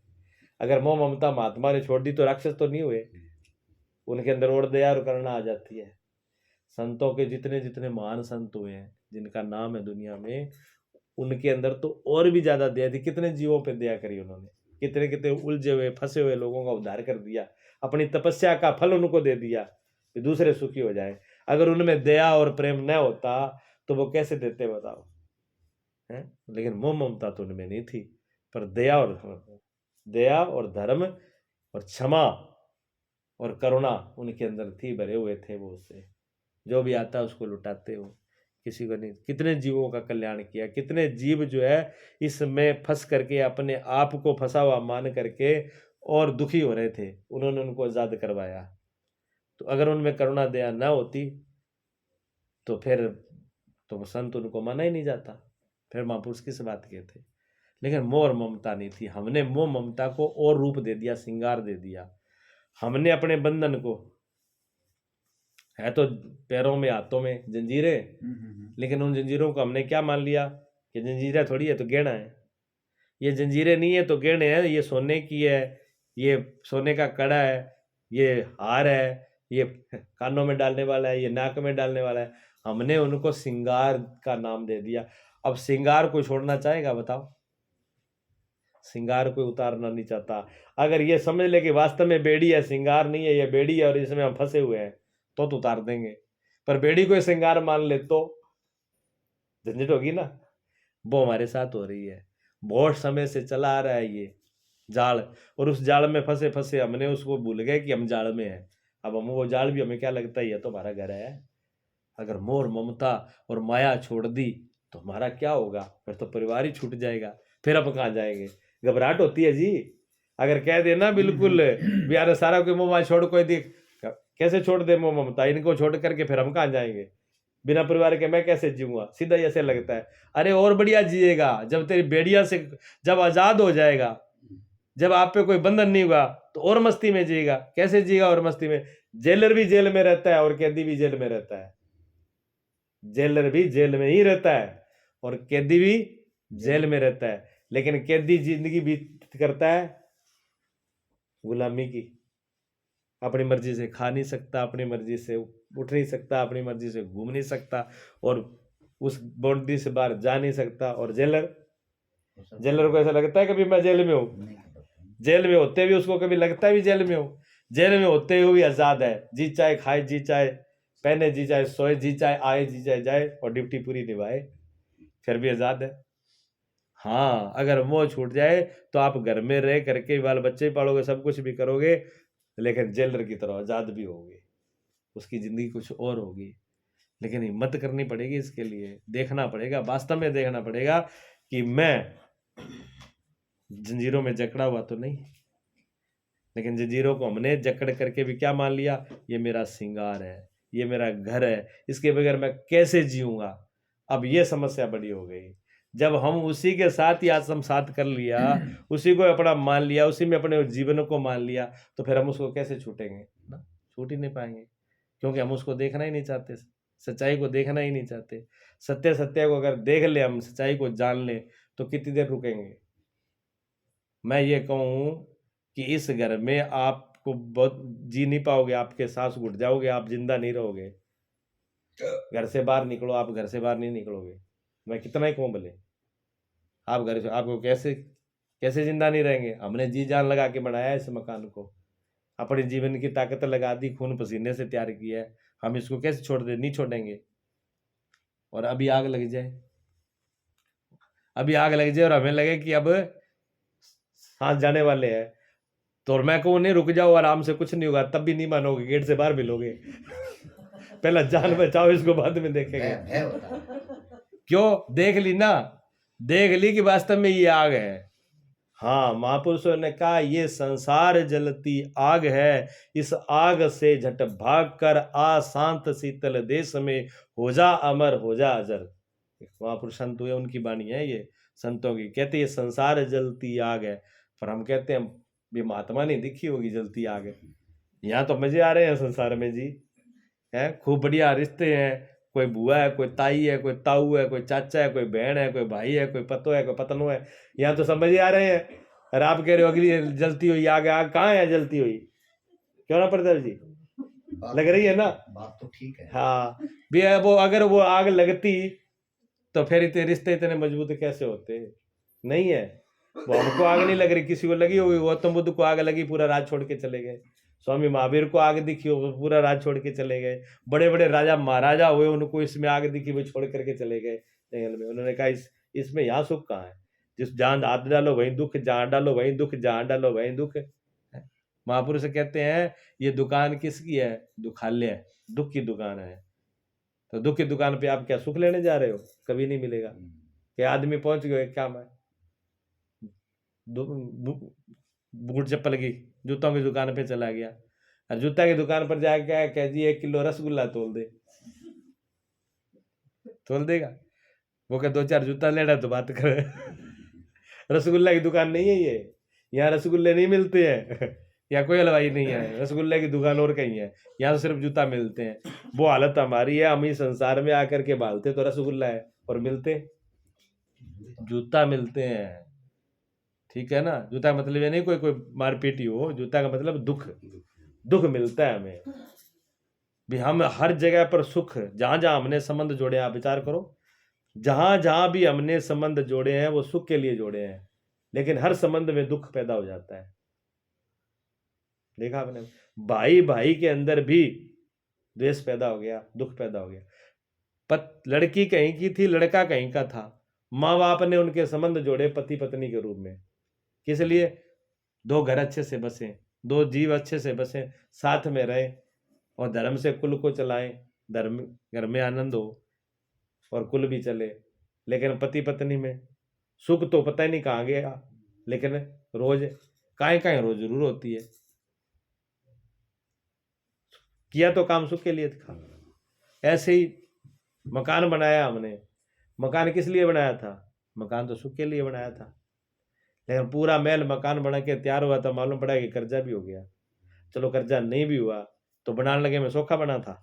Speaker 1: अगर मोह ममता महात्मा ने छोड़ दी तो राक्षस तो नहीं हुए, उनके अंदर और दया और करुणा आ जाती है। संतों के जितने जितने महान संत हुए हैं जिनका नाम है दुनिया में, उनके अंदर तो और भी ज्यादा दया थी। कितने जीवों पे दया करी उन्होंने, कितने कितने उलझे हुए फंसे हुए लोगों का उद्धार कर दिया, अपनी तपस्या का फल उनको दे दिया कि दूसरे सुखी हो जाए। अगर उनमें दया और प्रेम न होता तो वो कैसे देते बताओ, है? लेकिन मोह ममता तो उनमें नहीं थी, पर दया और धर्म और क्षमा और करुणा उनके अंदर थी, भरे हुए थे वो। उससे जो भी आता उसको लुटाते हो, किसी को नहीं। कितने जीवों का कल्याण किया, कितने जीव जो है इसमें फंस करके अपने आप को फंसा हुआ मान करके और दुखी हो रहे थे, उन्होंने उनको आजाद करवाया। तो अगर उनमें करुणा दया ना होती तो फिर तो संत उनको माना ही नहीं जाता, फिर महापुरुष किस बात के थे। लेकिन मोह और ममता नहीं थी। हमने मोह ममता को और रूप दे दिया, श्रृंगार दे दिया। हमने अपने बंधन को, है तो पैरों में हाथों में जंजीरें, लेकिन उन जंजीरों को हमने क्या मान लिया कि जंजीरें थोड़ी है तो गहना है। ये जंजीरें नहीं है तो गहने हैं, ये सोने की है, ये सोने का कड़ा है, ये हार है, ये कानों में डालने वाला है, ये नाक में डालने वाला है। हमने उनको श्रृंगार का नाम दे दिया। अब श्रृंगार को छोड़ना चाहेगा बताओ? श्रृंगार कोई उतारना नहीं चाहता। अगर ये समझ ले कि वास्तव में बेड़ी है, श्रृंगार नहीं है, ये बेड़ी है और इसमें हम फंसे हुए हैं, तो उतार देंगे। पर बेड़ी को श्रृंगार मान ले तो झंझट होगी ना। वो हमारे साथ हो रही है, बहुत समय से चला आ रहा है ये जाल, और उस जाल में फंसे फंसे हमने उसको भूल गए कि हम जाल में हैं। अब हम वो जाल भी हमें क्या लगता है, ये तो हमारा घर है। अगर मोह ममता और माया छोड़ दी तो हमारा क्या होगा? फिर तो परिवार ही छूट जाएगा, फिर अब कहाँ जाएंगे? घबराहट होती है जी। अगर कह देना बिल्कुल यार सारा कोई मोह माया छोड़, कोई दिख कैसे छोड़ दे मोह ममता, इनको छोड़ करके फिर हम कहाँ जाएंगे? बिना परिवार के मैं कैसे जीऊंगा? सीधा ऐसे लगता है। अरे और बढ़िया जिएगा जब तेरी बेड़िया से जब आजाद हो जाएगा, जब आप पे कोई बंधन नहीं हुआ तो और मस्ती में जिएगा। कैसे जिएगा और मस्ती में? जेलर भी जेल में रहता है और कैदी भी जेल में रहता है। जेलर भी जेल में ही रहता है और कैदी भी जेल में रहता है। लेकिन कैदी जिंदगी बीत करता है गुलामी की। अपनी मर्जी से खा नहीं सकता, अपनी मर्जी से उठ नहीं सकता, अपनी मर्जी से घूम नहीं सकता और उस बाउंड्री से बाहर जा नहीं सकता। और जेलर को ऐसा लगता है कभी मैं जेल में हूँ? जेल में होते भी उसको कभी लगता है भी जेल में हूँ? जेल में होते हुए आजाद है, जी चाहे खाए, जी चाहे पहने, जी चाहे सोए, जी चाहे आए, जी चाहे जाए और ड्यूटी पूरी निभाए, फिर भी आजाद है। हाँ, अगर मोह छूट जाए तो आप घर में रह करके बाल बच्चे पालोगे, सब कुछ भी करोगे, लेकिन जेलर की तरह आजाद भी होगे। उसकी जिंदगी कुछ और होगी। लेकिन हिम्मत करनी पड़ेगी इसके लिए, देखना पड़ेगा, वास्तव में देखना पड़ेगा कि मैं जंजीरों में जकड़ा हुआ तो नहीं। लेकिन जंजीरों को हमने जकड़ करके भी क्या मान लिया? ये मेरा श्रृंगार है, ये मेरा घर है, इसके बगैर मैं कैसे जीऊंगा? अब ये समस्या बड़ी हो गई। जब हम उसी के साथ ही आत्मसात कर लिया, उसी को अपना मान लिया, उसी में अपने जीवन को मान लिया, तो फिर हम उसको कैसे छूटेंगे ना? छूट ही नहीं पाएंगे, क्योंकि हम उसको देखना ही नहीं चाहते, सच्चाई को देखना ही नहीं चाहते। सत्य को अगर देख ले, हम सच्चाई को जान ले, तो कितनी देर रुकेंगे? मैं ये कहूँ कि इस घर में आपको बहुत जी नहीं पाओगे, आपके सांस घुट जाओगे, आप जिंदा नहीं रहोगे। घर से बाहर निकलो, आप घर से बाहर नहीं निकलोगे। मैं कितना ही कहूँ भले, आप घर से आपको कैसे जिंदा नहीं रहेंगे? हमने जी जान लगा के बनाया है इस मकान को, अपने जीवन की ताकत लगा दी, खून पसीने से तैयार किया है। हम इसको कैसे छोड़ दे? नहीं छोड़ेंगे। और अभी आग लग जाए, और हमें लगे कि अब सांस जाने वाले हैं, तो मैं कहूँ नहीं रुक जाओ, आराम से, कुछ नहीं होगा, तब भी नहीं मानोगे, गेट से बाहर मिलोगे। पहला जान बचाओ, इसको बाद में देखेंगे। क्यों? देख ली ना, देख ली कि वास्तव में ये आग है। हाँ, महापुरुषों ने कहा ये संसार जलती आग है, इस आग से झट भाग कर आ शांत शीतल देश में, हो जा अमर, हो जा अजर। महापुरुष संत हुए, उनकी वाणी है ये, संतों की। कहते ये संसार जलती आग है, पर हम कहते हैं भी महात्मा नहीं दिखी होगी जलती आग। यहाँ तो मजे आ रहे हैं संसार में जी, है खूब बढ़िया रिश्ते हैं, कोई बुआ है, कोई ताई है, कोई ताऊ है, कोई चाचा है, कोई बहन है, कोई भाई है, कोई पतो है, कोई पतनो है। यहाँ तो सब मजे आ रहे हैं, और आप कह रहे हो अगली जलती हुई आग, आग कहाँ है जलती हुई? क्यों ना प्रताप जी, लग रही है ना?
Speaker 2: बात तो ठीक है।
Speaker 1: हाँ भी वो अगर वो आग लगती तो फिर इतने रिश्ते इतने मजबूत कैसे होते? नहीं है। वो हमको आग नहीं लग रही, किसी को लगी होगी। गौतम बुद्ध को आग लगी, पूरा राज छोड़ के चले गए। स्वामी महावीर को आग दिखी हो, पूरा राज छोड़ के चले गए। बड़े बड़े राजा महाराजा हुए, उनको इसमें आग दिखी, वो छोड़ करके चले गए जंगल में। उन्होंने कहा इसमें यहाँ सुख कहाँ है? जिस जहाँ हाथ डालो वहीं दुख, जहाँ डालो वहीं दुख, जहाँ डालो वहीं दुख। महापुरुष कहते हैं ये दुकान किसकी है? दुखालय है, दुख की दुकान है। तो दुख की दुकान पे आप क्या सुख लेने जा रहे हो? कभी नहीं मिलेगा। कि आदमी पहुंच गए क्या मैं बूट चप्पल की जूतों की दुकान पे चला गया, और जूता की दुकान पर जाके क्या कह जी 1 किलो रसगुल्ला तोल दे, तोल देगा? वो क्या 2-4 जूता लेना तो बात करे। रसगुल्ला की दुकान नहीं है ये, यहाँ रसगुल्ले नहीं मिलते हैं। या कोई हलवाई नहीं है, रसगुल्ले की दुकान और कहीं है, यहाँ तो सिर्फ जूता मिलते हैं। वो हालत हमारी है, हम इस संसार में आकर के भालते तो रसगुल्ला है और मिलते जूता मिलते हैं। ठीक है ना? जूता का मतलब ये नहीं कोई मारपीट ही हो, जूता का मतलब दुख, दुख मिलता है हमें भी। हम हर जगह पर सुख, जहां जहां हमने संबंध जोड़े, आप विचार करो, जहां जहां भी हमने संबंध जोड़े हैं वो सुख के लिए जोड़े हैं, लेकिन हर संबंध में दुख पैदा हो जाता है। देखा आपने? भाई भाई के अंदर भी द्वेष पैदा हो गया, दुख पैदा हो गया। लड़की कहीं की थी, लड़का कहीं का था, माँ बाप ने उनके संबंध जोड़े पति पत्नी के रूप में। किस लिए? 2 घर अच्छे से बसे, 2 जीव अच्छे से बसे, साथ में रहे और धर्म से कुल को चलाएं, धर्म घर में आनंद हो और कुल भी चले। लेकिन पति पत्नी में सुख तो पता ही नहीं कहाँ गया, लेकिन रोज काहे रोज जरूर होती है। किया तो काम सुख के लिए था। ऐसे ही मकान बनाया हमने, मकान किस लिए बनाया था? मकान तो सुख के लिए बनाया था, लेकिन पूरा महल मकान बना के तैयार हुआ तो मालूम पड़ा कि कर्जा भी हो गया। चलो कर्जा नहीं भी हुआ तो बनाने लगे में सौखा बना था,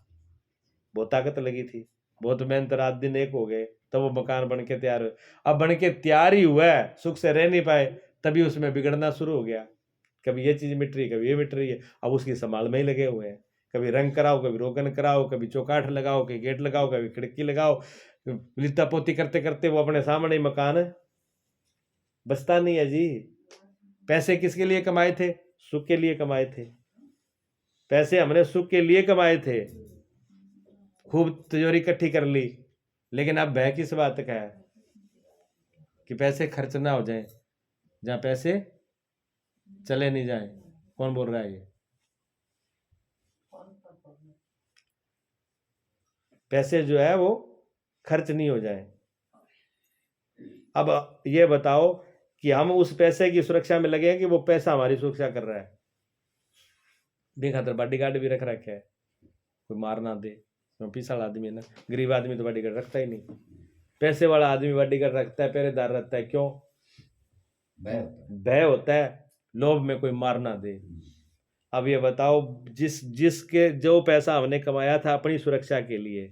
Speaker 1: बहुत ताकत लगी थी, बहुत मेहनत, रात दिन एक हो गए, तब वो मकान बन के तैयार हुआ। अब बन के तैयार ही हुआ है, सुख से रह नहीं पाए, तभी उसमें बिगड़ना शुरू हो गया। कभी ये चीज मिट रही, कभी ये मिट रही है, अब उसकी संभाल में ही लगे हुए हैं। कभी रंग कराओ, कभी रोगन कराओ, कभी चौकाठ लगाओ, कभी गेट लगाओ, कभी खिड़की लगाओ, लित्ता पोती करते करते वो अपने सामने ही मकान है, बचता नहीं है जी। पैसे किसके लिए कमाए थे? सुख के लिए कमाए थे। पैसे हमने सुख के लिए कमाए थे, खूब तिजोरी इकट्ठी कर ली, लेकिन अब भय किस बात का है कि पैसे खर्च ना हो जाए, जहां पैसे चले नहीं जाए। कौन बोल रहा है ये? पैसे जो है वो खर्च नहीं हो जाए। अब ये बताओ कि हम उस पैसे की सुरक्षा में लगे हैं कि वो पैसा हमारी सुरक्षा कर रहा है? बेखातर बॉडीगार्ड भी रख रखे है, कोई मार ना दे। पिछड़ आदमी है ना, गरीब आदमी तो बॉडीगार्ड रखता ही नहीं, पैसे वाला आदमी बॉडीगार्ड रखता है, पहरेदार रहता है। क्यों? भय होता है, लोभ में कोई मार ना दे। अब ये बताओ, जिसके जो पैसा हमने कमाया था अपनी सुरक्षा के लिए,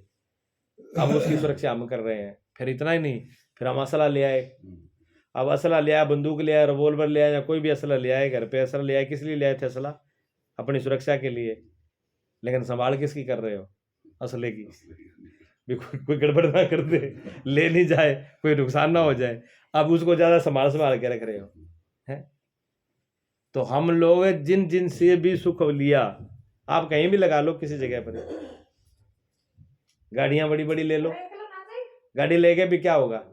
Speaker 1: अब उसकी सुरक्षा हम कर रहे हैं। फिर इतना ही नहीं, फिर हम असला ले आए। अब असला ले आया, बंदूक ले आया, रिवॉल्वर ले आया, या कोई भी असला ले आए, घर पे असला ले आए। किस लिए ले आए थे असला? अपनी सुरक्षा के लिए। लेकिन संभाल किसकी कर रहे हो? असले की। भी कोई गड़बड़ ना कर दे, ले नहीं जाए, कोई नुकसान ना हो जाए, अब उसको ज्यादा संभाल के रख रहे हो, है? तो हम लोग जिन जिन से भी सुख लिया, आप कहीं भी लगा लो, किसी जगह पर, गाड़ियां बड़ी बड़ी ले लो, गाड़ी लेके भी क्या होगा?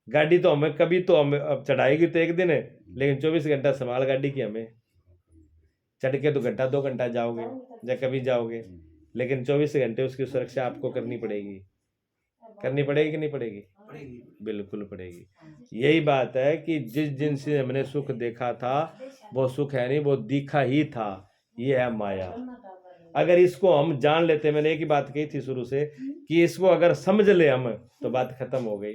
Speaker 1: गाड़ी तो हमें कभी तो हमें अब चढ़ाएगी तो एक दिन है, लेकिन 24 घंटा संभाल गाड़ी की हमें। चढ़ के तो घंटा 2 घंटा जाओगे या कभी जाओगे, लेकिन 24 घंटे उसकी सुरक्षा आपको करनी पड़ेगी। करनी पड़ेगी कि नहीं पड़ेगी? बिल्कुल पड़ेगी। यही बात है कि जिस जिनसे हमने सुख देखा था वो सुख है नहीं, वो दिखा ही था। ये है माया। अगर इसको हम जान लेते, मैंने एक ही बात कही थी शुरू से कि इसको अगर समझ ले हम तो बात खत्म हो गई।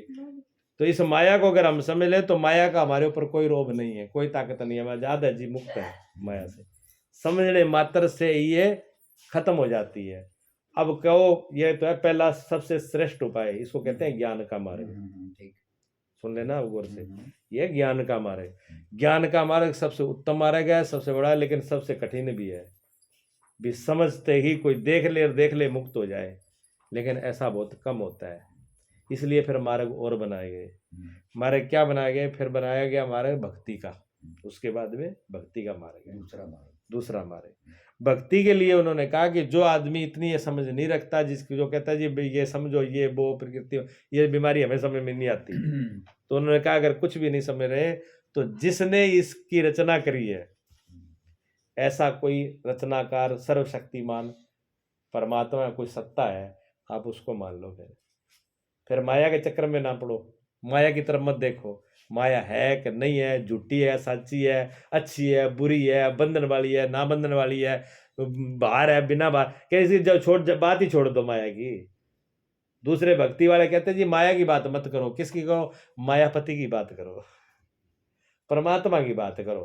Speaker 1: तो इस माया को अगर हम समझ ले तो माया का हमारे ऊपर कोई रोब नहीं है, कोई ताकत नहीं है, आजाद है जी, मुक्त है माया से। समझने मात्र से ये खत्म हो जाती है। अब कहो, ये तो है पहला सबसे श्रेष्ठ उपाय, इसको कहते हैं ज्ञान का मार्ग। सुन लेना गौर से, ये ज्ञान का मार्ग। ज्ञान का मार्ग सबसे उत्तम मार्ग है, सबसे बड़ा है, लेकिन सबसे कठिन भी है। भी समझते ही कोई देख ले मुक्त हो जाए, लेकिन ऐसा बहुत कम होता है। इसलिए फिर मार्ग और बनाए गए। मार्ग क्या बनाए गए? फिर बनाया गया मार्ग भक्ति का। उसके बाद में भक्ति का मार्ग है, दूसरा मार्ग। भक्ति के लिए उन्होंने कहा कि जो आदमी इतनी ये समझ नहीं रखता, जिसकी जो कहता है जी ये समझो, ये वो प्रकृति, ये बीमारी हमें समझ में नहीं आती, तो उन्होंने कहा अगर कुछ भी नहीं समझ रहे तो जिसने इसकी रचना करी है, ऐसा कोई रचनाकार सर्वशक्तिमान परमात्मा कोई सत्ता है, आप उसको मान लो। फिर माया के चक्कर में ना पड़ो, माया की तरफ मत देखो। माया है कि नहीं है, झूठी है, सच्ची है, अच्छी है, बुरी है, बंधन वाली है, ना बंधन वाली है, बाहर है, बिना बाहर, कैसी जब बात ही छोड़ दो माया की। दूसरे भक्ति वाले कहते हैं जी माया की बात मत करो। किसकी करो? मायापति की बात करो, परमात्मा की बात करो।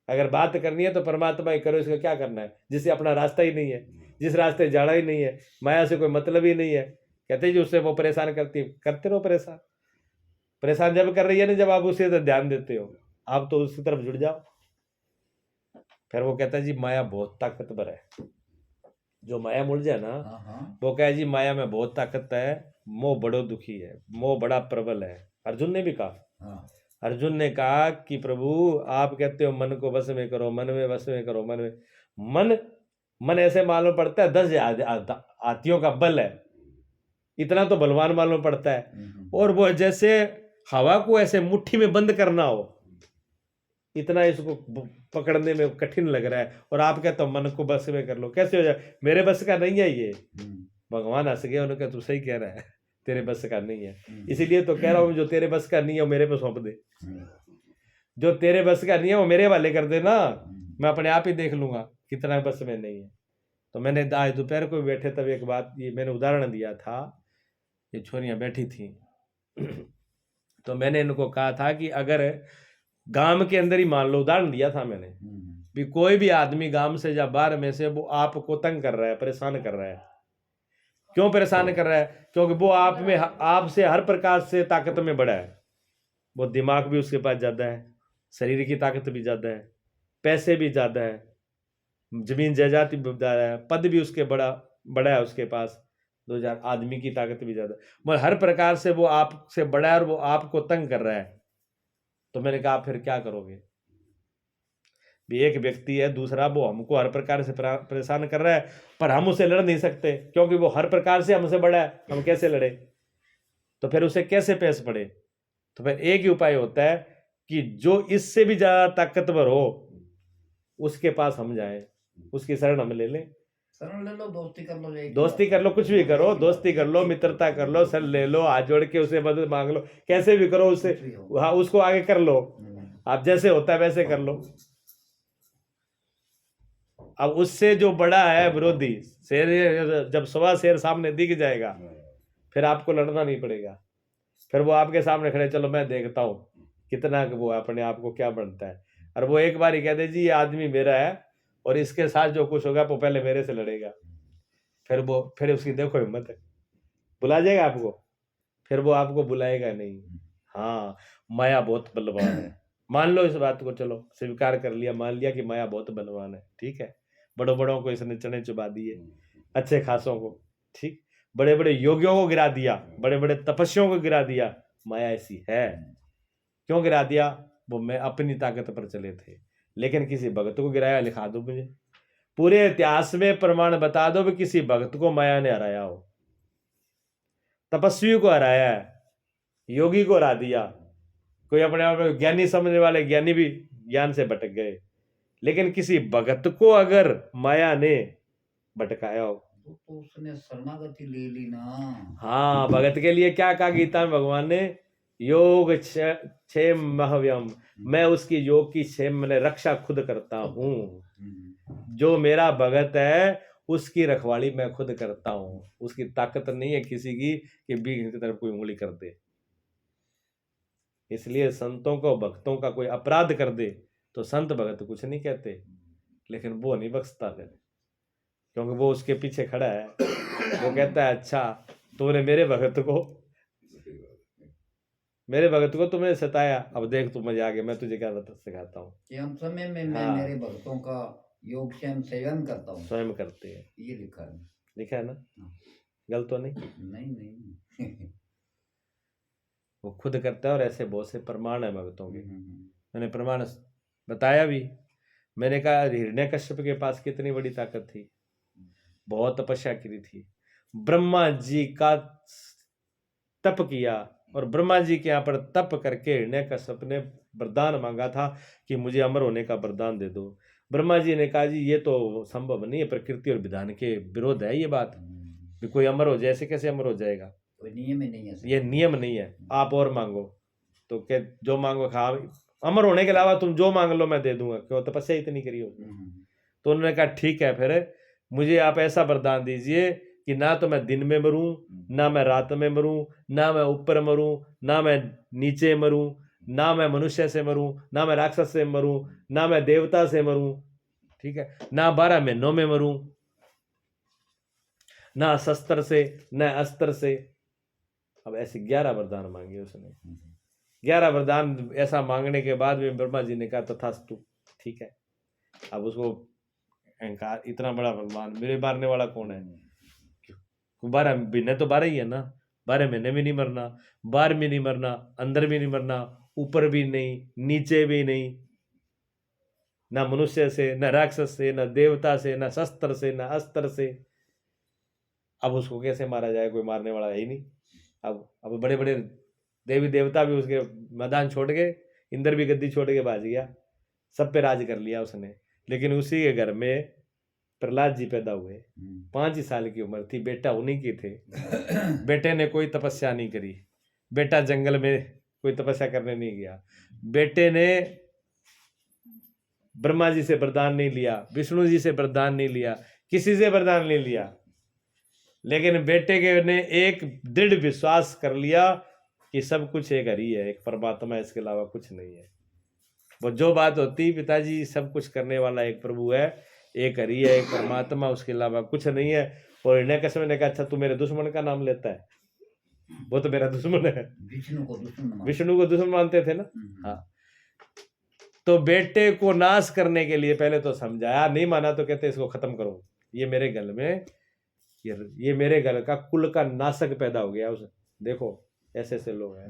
Speaker 1: अगर बात करनी है तो परमात्मा ही करो। इसका क्या करना है जिससे अपना रास्ता ही नहीं है, जिस रास्ते जाना ही नहीं है, माया से कोई मतलब ही नहीं है। कहते जी उससे वो परेशान करती है, करते रहो परेशान। परेशान जब कर रही है ना, जब आप उसे तो ध्यान देते हो, आप तो उसकी तरफ जुड़ जाओ। फिर वो कहता है जी माया बहुत ताकतवर है। जो माया मुड़ जाए ना, वो कहे जी माया में बहुत ताकत है, मोह बड़ो दुखी है, मोह बड़ा प्रबल है। अर्जुन ने भी कहा, अर्जुन ने कहा कि प्रभु आप कहते हो मन को वश में करो, मन में वश में करो, मन में मन ऐसे मालूम पड़ता है 10 हाथियों का बल है, इतना तो बलवान मालूम पड़ता है। और वो जैसे हवा को ऐसे मुट्ठी में बंद करना हो, इतना इसको पकड़ने में कठिन लग रहा है। और आप कहते हो मन को बस में कर लो, कैसे हो जाए? मेरे बस का नहीं है ये। भगवान हंस गया, उन्होंने कहा तू सही कह रहा है, तेरे बस का नहीं है, इसीलिए तो कह रहा हूं जो तेरे बस का नहीं है वो मेरे पे सौंप दे। जो तेरे बस का नहीं है वो मेरे वाले कर देना, मैं अपने आप ही देख लूंगा कितना बस में नहीं है। तो मैंने आज दोपहर को बैठे तब एक बात, ये मैंने उदाहरण दिया था, ये छोरियां बैठी थी तो मैंने इनको कहा था कि अगर गांव के अंदर ही मान लो, उदाहरण दिया था मैंने भी, कोई भी आदमी गांव से या बाहर में से वो आपको तंग कर रहा है, परेशान कर रहा है। क्यों परेशान कर रहा है? क्योंकि वो आप में, आपसे हर प्रकार से ताकत में बड़ा है। वो दिमाग भी उसके पास ज्यादा है, शरीर की ताकत भी ज्यादा है, पैसे भी ज्यादा है, जमीन जायदाद भी ज्यादा है, पद भी उसके बड़ा है उसके पास, 2000 आदमी की ताकत भी ज्यादा, मगर हर प्रकार से वो आपसे बड़ा है और वो आपको तंग कर रहा है। तो मैंने कहा फिर क्या करोगे? भी एक व्यक्ति है, दूसरा वो हमको हर प्रकार से परेशान कर रहा है, पर हम उसे लड़ नहीं सकते क्योंकि वो हर प्रकार से हमसे बड़ा है, हम कैसे लड़े? तो फिर उसे कैसे पेश पड़े? तो फिर एक ही उपाय होता है कि जो इससे भी ज्यादा ताकतवर हो उसके पास हम जाएं, उसकी शरण हम ले लें।
Speaker 2: शरण ले लो, दोस्ती कर लो,
Speaker 1: दोस्ती कर लो, कुछ भी करो, दोस्ती कर लो, मित्रता कर लो, शरण ले लो, हाथ जोड़ के उसे मदद मांग लो, कैसे भी करो उससे, हाँ उसको आगे कर लो, आप जैसे होता है वैसे कर लो। अब उससे जो बड़ा है विरोधी शेर, जब सवा शेर सामने दिख जाएगा फिर आपको लड़ना नहीं पड़ेगा। फिर वो आपके सामने खड़े, चलो मैं देखता हूँ कितना वो अपने आप को क्या बनता है। और वो एक बार ही कह दे जी ये आदमी मेरा है और इसके साथ जो कुछ होगा वो पहले मेरे से लड़ेगा, फिर उसकी देखो हिम्मत है, बुला जाएगा आपको, फिर वो आपको बुलाएगा नहीं। हाँ, माया बहुत बलवान है, मान लो इस बात को, चलो स्वीकार कर लिया, मान लिया कि माया बहुत बलवान है, ठीक है। बड़ों बड़ों को इसने चने चुबा दिए, अच्छे खासों को, ठीक, बड़े बड़े योगियों को गिरा दिया, बड़े बड़े तपस्वियों को गिरा दिया। माया ऐसी है। क्यों गिरा दिया? वो मैं अपनी ताकत पर चले थे, लेकिन किसी भगत को गिराया, लिखा दो मुझे, पूरे इतिहास में प्रमाण बता दो भी किसी भगत को माया ने हराया हो। तपस्वी को हराया है, योगी को हरा दिया, कोई अपने आप में ज्ञानी समझने वाले ज्ञानी भी ज्ञान से भटक गए, लेकिन किसी भगत को अगर माया ने भटकाया हो
Speaker 2: तो उसने शरणागति ले ली ना।
Speaker 1: हाँ, भगत के लिए क्या कहा गीता में भगवान ने? योग क्षेम महव्यम, मैं उसकी योग की क्षेम मैंने रक्षा खुद करता हूँ। जो मेरा भगत है उसकी रखवाली मैं खुद करता हूँ, उसकी ताकत नहीं है किसी की बीच की तरफ कोई उंगली कर दे। इसलिए संतों को, भक्तों का कोई अपराध कर दे तो संत भगत कुछ नहीं कहते, लेकिन वो नहीं बख्शता फिर, क्योंकि वो उसके पीछे खड़ा है। वो कहता है अच्छा तूने मेरे भगत को मेरे भगत को तुमने सताया, अब देख तू मजा आ गया, मैं तुझे क्या बता सिखाता हूँ।
Speaker 2: कि हम समय में मैं
Speaker 1: हाँ।
Speaker 2: मेरे भक्तों का योग स्वयं सेवन करता हूँ,
Speaker 1: स्वयं करते हैं,
Speaker 2: ये लिखा है।
Speaker 1: लिखा है ना,
Speaker 2: हाँ।
Speaker 1: गलत तो नहीं।
Speaker 2: नहीं नहीं
Speaker 1: वो खुद करता है, और ऐसे बहुत से प्रमाण है भगतों के।
Speaker 2: हम्म।
Speaker 1: मैंने प्रमाण बताया भी। मैंने कहा हिरण्यकश्यप के पास कितनी बड़ी ताकत थी, बहुत तपस्या की थी, ब्रह्मा जी का तप किया, और ब्रह्मा जी के यहाँ पर तप करके हिरण्यकश्यप ने वरदान मांगा था कि मुझे अमर होने का वरदान दे दो। ब्रह्मा जी ने कहा जी ये तो संभव नहीं है, प्रकृति और विधान के विरोध है ये बात, कि कोई अमर हो जाए, ऐसे कैसे अमर हो जाएगा,
Speaker 2: कोई नियम ही नहीं है,
Speaker 1: ये नियम नहीं है, आप और मांगो। तो क्या जो मांगो खा, अमर होने के अलावा तुम जो मांग लो मैं दे दूंगा, क्यों तपस्या इतनी करी हो। तो उन्होंने कहा ठीक है, फिर मुझे आप ऐसा वरदान दीजिए कि ना तो मैं दिन में मरूं, ना मैं रात में मरूं, ना मैं ऊपर मरूं, ना मैं नीचे मरूं, ना मैं मनुष्य से मरूं, ना मैं राक्षस से मरूं, ना मैं देवता से मरूं, ठीक है, ना 12 महीनों में मरूं, ना शस्त्र से, न अस्त्र से। अब ऐसे 11 वरदान मांगे उसने। 11 वरदान ऐसा मांगने के बाद में ब्रह्मा जी ने कहा तथास्तु, ठीक है। अब उसको अहंकार, इतना बड़ा भगवान, मेरे मारने वाला कौन है, 12 महीने तो 12 ही है ना, 12 महीने भी नहीं मरना, 12 में नहीं मरना, अंदर भी नहीं मरना, ऊपर भी नहीं, नीचे भी नहीं, ना मनुष्य से, न राक्षस से, न देवता से, न शस्त्र से, न अस्त्र से। अब उसको कैसे मारा जाए, कोई मारने वाला है ही नहीं। अब बड़े बड़े देवी देवता भी उसके मैदान छोड़ के, इंद्र भी गद्दी छोड़ के भाज गया, सब पे राज कर लिया उसने। लेकिन उसी के घर में प्रहलाद जी पैदा हुए, 5 ही साल की उम्र थी, बेटा उन्हीं की थे। बेटे ने कोई तपस्या नहीं करी, बेटा जंगल में कोई तपस्या करने नहीं गया, बेटे ने ब्रह्मा जी से वरदान नहीं लिया, विष्णु जी से वरदान नहीं लिया, किसी से वरदान नहीं लिया, लेकिन बेटे के ने एक दृढ़ विश्वास कर लिया कि सब कुछ एक हरि है, एक परमात्मा है, इसके अलावा कुछ नहीं है। वो जो बात होती, पिताजी सब कुछ करने वाला एक प्रभु है, एक हरि है, एक परमात्मा, उसके अलावा कुछ नहीं है। और हिरण्यकश्यप ने कहा अच्छा तू मेरे दुश्मन का नाम लेता है, वो तो मेरा दुश्मन है।
Speaker 2: विष्णु को
Speaker 1: दुश्मन मानते थे ना। हाँ, तो बेटे को नाश करने के लिए पहले तो समझाया, नहीं माना तो कहते इसको खत्म करो, ये मेरे गल में, ये मेरे गल का कुल का नाशक पैदा हो गया। उस देखो ऐसे ऐसे लोग हैं,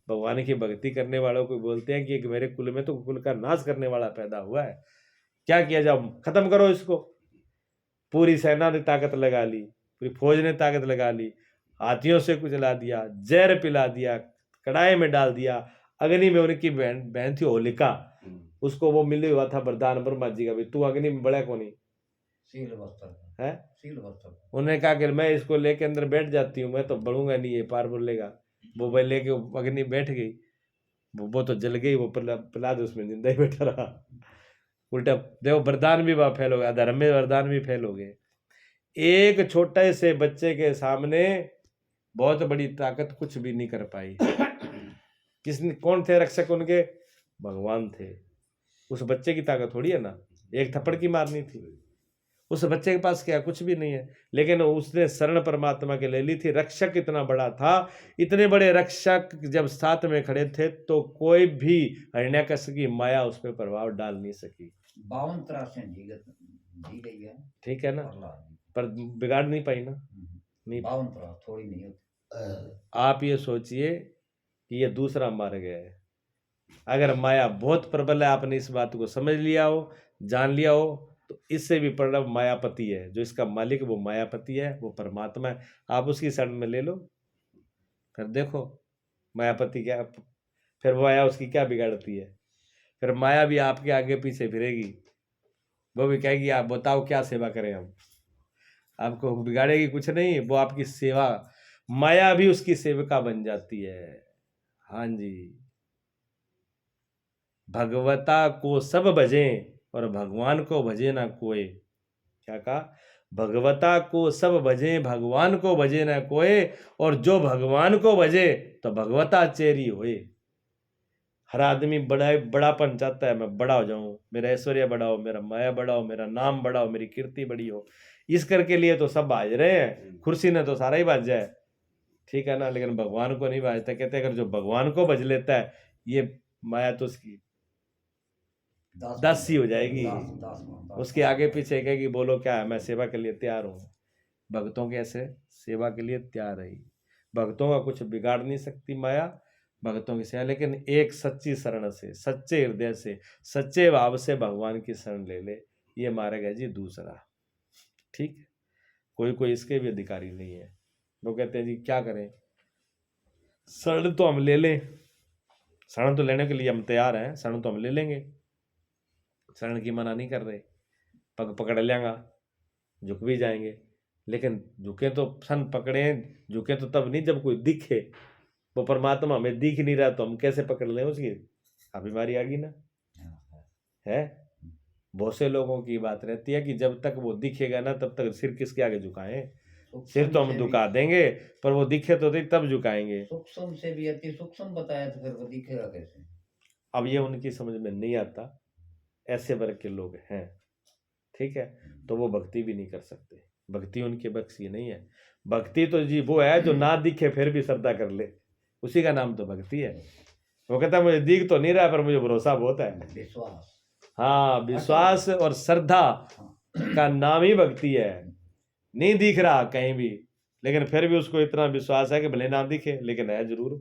Speaker 1: भगवान की भक्ति करने वालों को बोलते हैं कि मेरे कुल में तो कुल का नाश करने वाला पैदा हुआ है, क्या किया जाए, खत्म करो इसको। पूरी सेना ने ताकत लगा ली, पूरी फौज ने ताकत लगा ली, हाथियों से कुचला दिया, जहर पिला दिया, कढ़ाई में डाल दिया, अग्नि में उनकी बहन थी होलिका, उसको वो मिले हुआ था वरदान ब्रह्मा जी का भी, तू अग्नि में बड़ा कौन है। उन्होंने कहा कि मैं इसको लेके अंदर बैठ जाती हूँ, मैं तो बढ़ूंगा नहीं, ये पार बोलेगा। वो लेके अग्नि बैठ गई, वो तो जल गई, वो प्रहलाद उसमें जिंदा ही बैठा रहा। उल्टा देखो वरदान भी वह फेल हो गया, धर्म में वरदान भी फेल हो गए। एक छोटे से बच्चे के सामने बहुत बड़ी ताकत कुछ भी नहीं कर पाई। किसने, कौन थे रक्षक उनके, भगवान थे। उस बच्चे की ताकत थोड़ी है ना, एक थप्पड़ की मारनी थी। उस बच्चे के पास क्या, कुछ भी नहीं है, लेकिन उसने शरण परमात्मा के ले ली थी। रक्षक इतना बड़ा था, इतने बड़े रक्षक जब साथ में खड़े थे तो कोई भी हिरण्यकश्यप की माया उस पर प्रभाव डाल नहीं सकी।
Speaker 2: 52 त्रासें जी गई है,
Speaker 1: ठीक है ना, पर बिगाड़ नहीं पाई ना। नहीं,
Speaker 2: 52 त्रास थोड़ी नहीं होती।
Speaker 1: आप ये सोचिए कि ये दूसरा मार्ग है। अगर माया बहुत प्रबल है, आपने इस बात को समझ लिया हो, जान लिया हो, तो इससे भी प्रबल मायापति है। जो इसका मालिक वो मायापति है, वो परमात्मा है। आप उसकी शरण में ले लो, फिर देखो मायापति क्या, फिर माया उसकी क्या बिगाड़ती है। फिर माया भी आपके आगे पीछे फिरेगी, वो भी कहेगी आप बताओ क्या सेवा करें हम, आपको बिगाड़ेगी कुछ नहीं, वो आपकी सेवा, माया भी उसकी सेविका बन जाती है। हाँ जी, भगवता को सब भजें और भगवान को भजे ना कोई। क्या कहा, भगवता को सब भजे, भगवान को भजे ना कोई, और जो भगवान को भजे तो भगवता चेरी होए। हर आदमी बड़ापन चाहता है, मैं बड़ा हो जाऊं, मेरा ऐश्वर्य बड़ा हो, मेरा माया बड़ा हो, मेरा नाम बड़ा हो, मेरी कीर्ति बड़ी हो। इस करके लिए तो सब भाज रहे हैं, कुर्सी ने तो सारा ही भाज जाए, ठीक है ना, लेकिन भगवान को नहीं भजता। कहते अगर जो भगवान को भज लेता है, ये माया तो उसकी दासी हो जाएगी, उसके आगे पीछे कहेगी बोलो क्या है, मैं सेवा के लिए तैयार हूँ। भक्तों के ऐसे सेवा के लिए तैयार है, भक्तों का कुछ बिगाड़ नहीं सकती माया, भक्तों की सेवा। लेकिन एक सच्ची शरण से, सच्चे हृदय से, सच्चे भाव से भगवान की शरण ले ले, ये मार्ग है जी दूसरा। ठीक, कोई कोई इसके भी अधिकारी नहीं है। वो कहते हैं जी क्या करें, शरण तो हम ले लें, शरण तो लेने के लिए हम तैयार हैं, शरण तो हम ले लेंगे, शरण की मना नहीं कर रहे, पग पकड़ लेंगा, झुक भी जाएंगे। लेकिन झुके तो सन पकड़े, झुके तो तब नहीं जब कोई दिखे। वो परमात्मा हमें दिख नहीं रहा तो हम कैसे पकड़ लें उसकी, बीमारी आ गई ना। है बहुत से लोगों की बात रहती है कि जब तक वो दिखेगा ना तब तक सिर किसके आगे झुकाएं, सिर तो हम झुका देंगे पर वो दिखे तो तब झुकाएंगे।
Speaker 2: सूक्ष्म से भी अति सूक्ष्म बताया तो फिर वो दिखेगा कैसे।
Speaker 1: अब ये उनकी समझ में नहीं आता, ऐसे वर्ग के लोग हैं, ठीक है, तो वो भक्ति भी नहीं कर सकते, भक्ति उनके बख्श ही नहीं है। भक्ति तो जी वो है जो ना दिखे फिर भी श्रद्धा कर ले, उसी का नाम तो भक्ति है। वो कहता है मुझे दिख तो नहीं रहा पर मुझे भरोसा बहुत है,
Speaker 2: विश्वास।
Speaker 1: हाँ, विश्वास और श्रद्धा का नाम ही भक्ति है। नहीं दिख रहा कहीं भी, लेकिन फिर भी उसको इतना विश्वास है कि भले ना दिखे लेकिन है जरूर।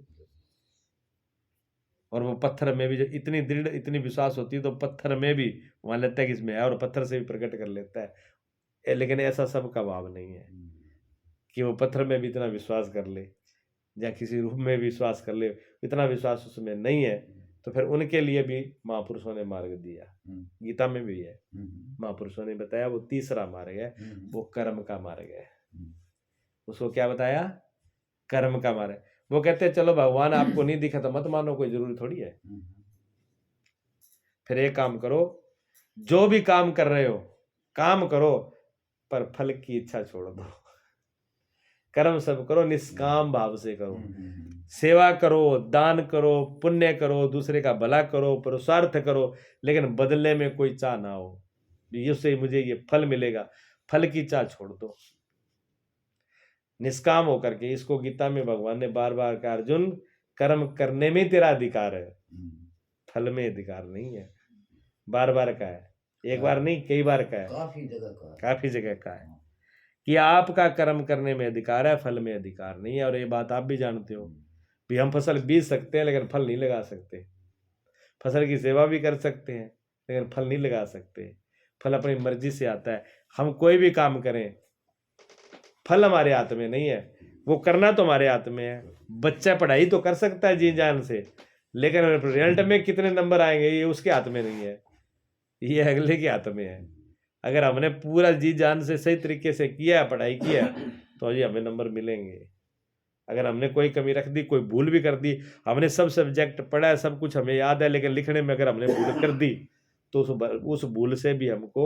Speaker 1: और वो पत्थर में भी जो इतनी दृढ़, इतनी विश्वास होती है तो पत्थर में भी मान लेता है कि इसमें है, और पत्थर से भी प्रकट कर लेता है। लेकिन ऐसा सबका भाव नहीं है कि वो पत्थर में भी इतना विश्वास कर ले या किसी रूप में विश्वास कर ले, इतना विश्वास उसमें नहीं है। तो फिर उनके लिए भी महापुरुषों ने मार्ग दिया, गीता में भी है, महापुरुषों ने बताया वो तीसरा मार्ग है, वो कर्म का मार्ग है। उसको क्या बताया, कर्म का मार्ग। वो कहते हैं चलो भगवान आपको नहीं दिखा तो मत मानो, कोई जरूरी थोड़ी है। फिर एक काम करो, जो भी काम कर रहे हो काम करो पर फल की इच्छा छोड़ दो, कर्म सब करो निष्काम भाव से करो, सेवा करो, दान करो, पुण्य करो, दूसरे का भला करो, पुरुषार्थ करो, लेकिन बदले में कोई चाह ना हो इससे मुझे ये फल मिलेगा, फल की चाह छोड़ दो, निष्काम होकर के। इसको गीता में भगवान ने बार बार कहा, अर्जुन कर्म करने में तेरा अधिकार है, फल में अधिकार नहीं है। बार बार कहा है, एक बार नहीं कई बार कहा है, काफी जगह कहा है कि आपका कर्म करने में अधिकार है, फल में अधिकार नहीं है। और ये बात आप भी जानते हो भी हम फसल बीज सकते हैं लेकिन फल नहीं लगा सकते, फसल की सेवा भी कर सकते हैं लेकिन फल नहीं लगा सकते, फल अपनी मर्जी से आता है। हम कोई भी काम करें फल हमारे हाथ में नहीं है, वो करना तो हमारे हाथ में है। बच्चा पढ़ाई तो कर सकता है जी जान से, लेकिन रिजल्ट में कितने नंबर आएंगे ये उसके हाथ में नहीं है, ये अगले के हाथ में है। अगर हमने पूरा जी जान से सही तरीके से किया, पढ़ाई किया, तो जी हमें नंबर मिलेंगे। अगर हमने कोई कमी रख दी, कोई भूल भी कर दी, हमने सब सब्जेक्ट पढ़ा है, सब कुछ हमें याद है, लेकिन लिखने में अगर हमने भूल कर दी तो उस भूल से भी हमको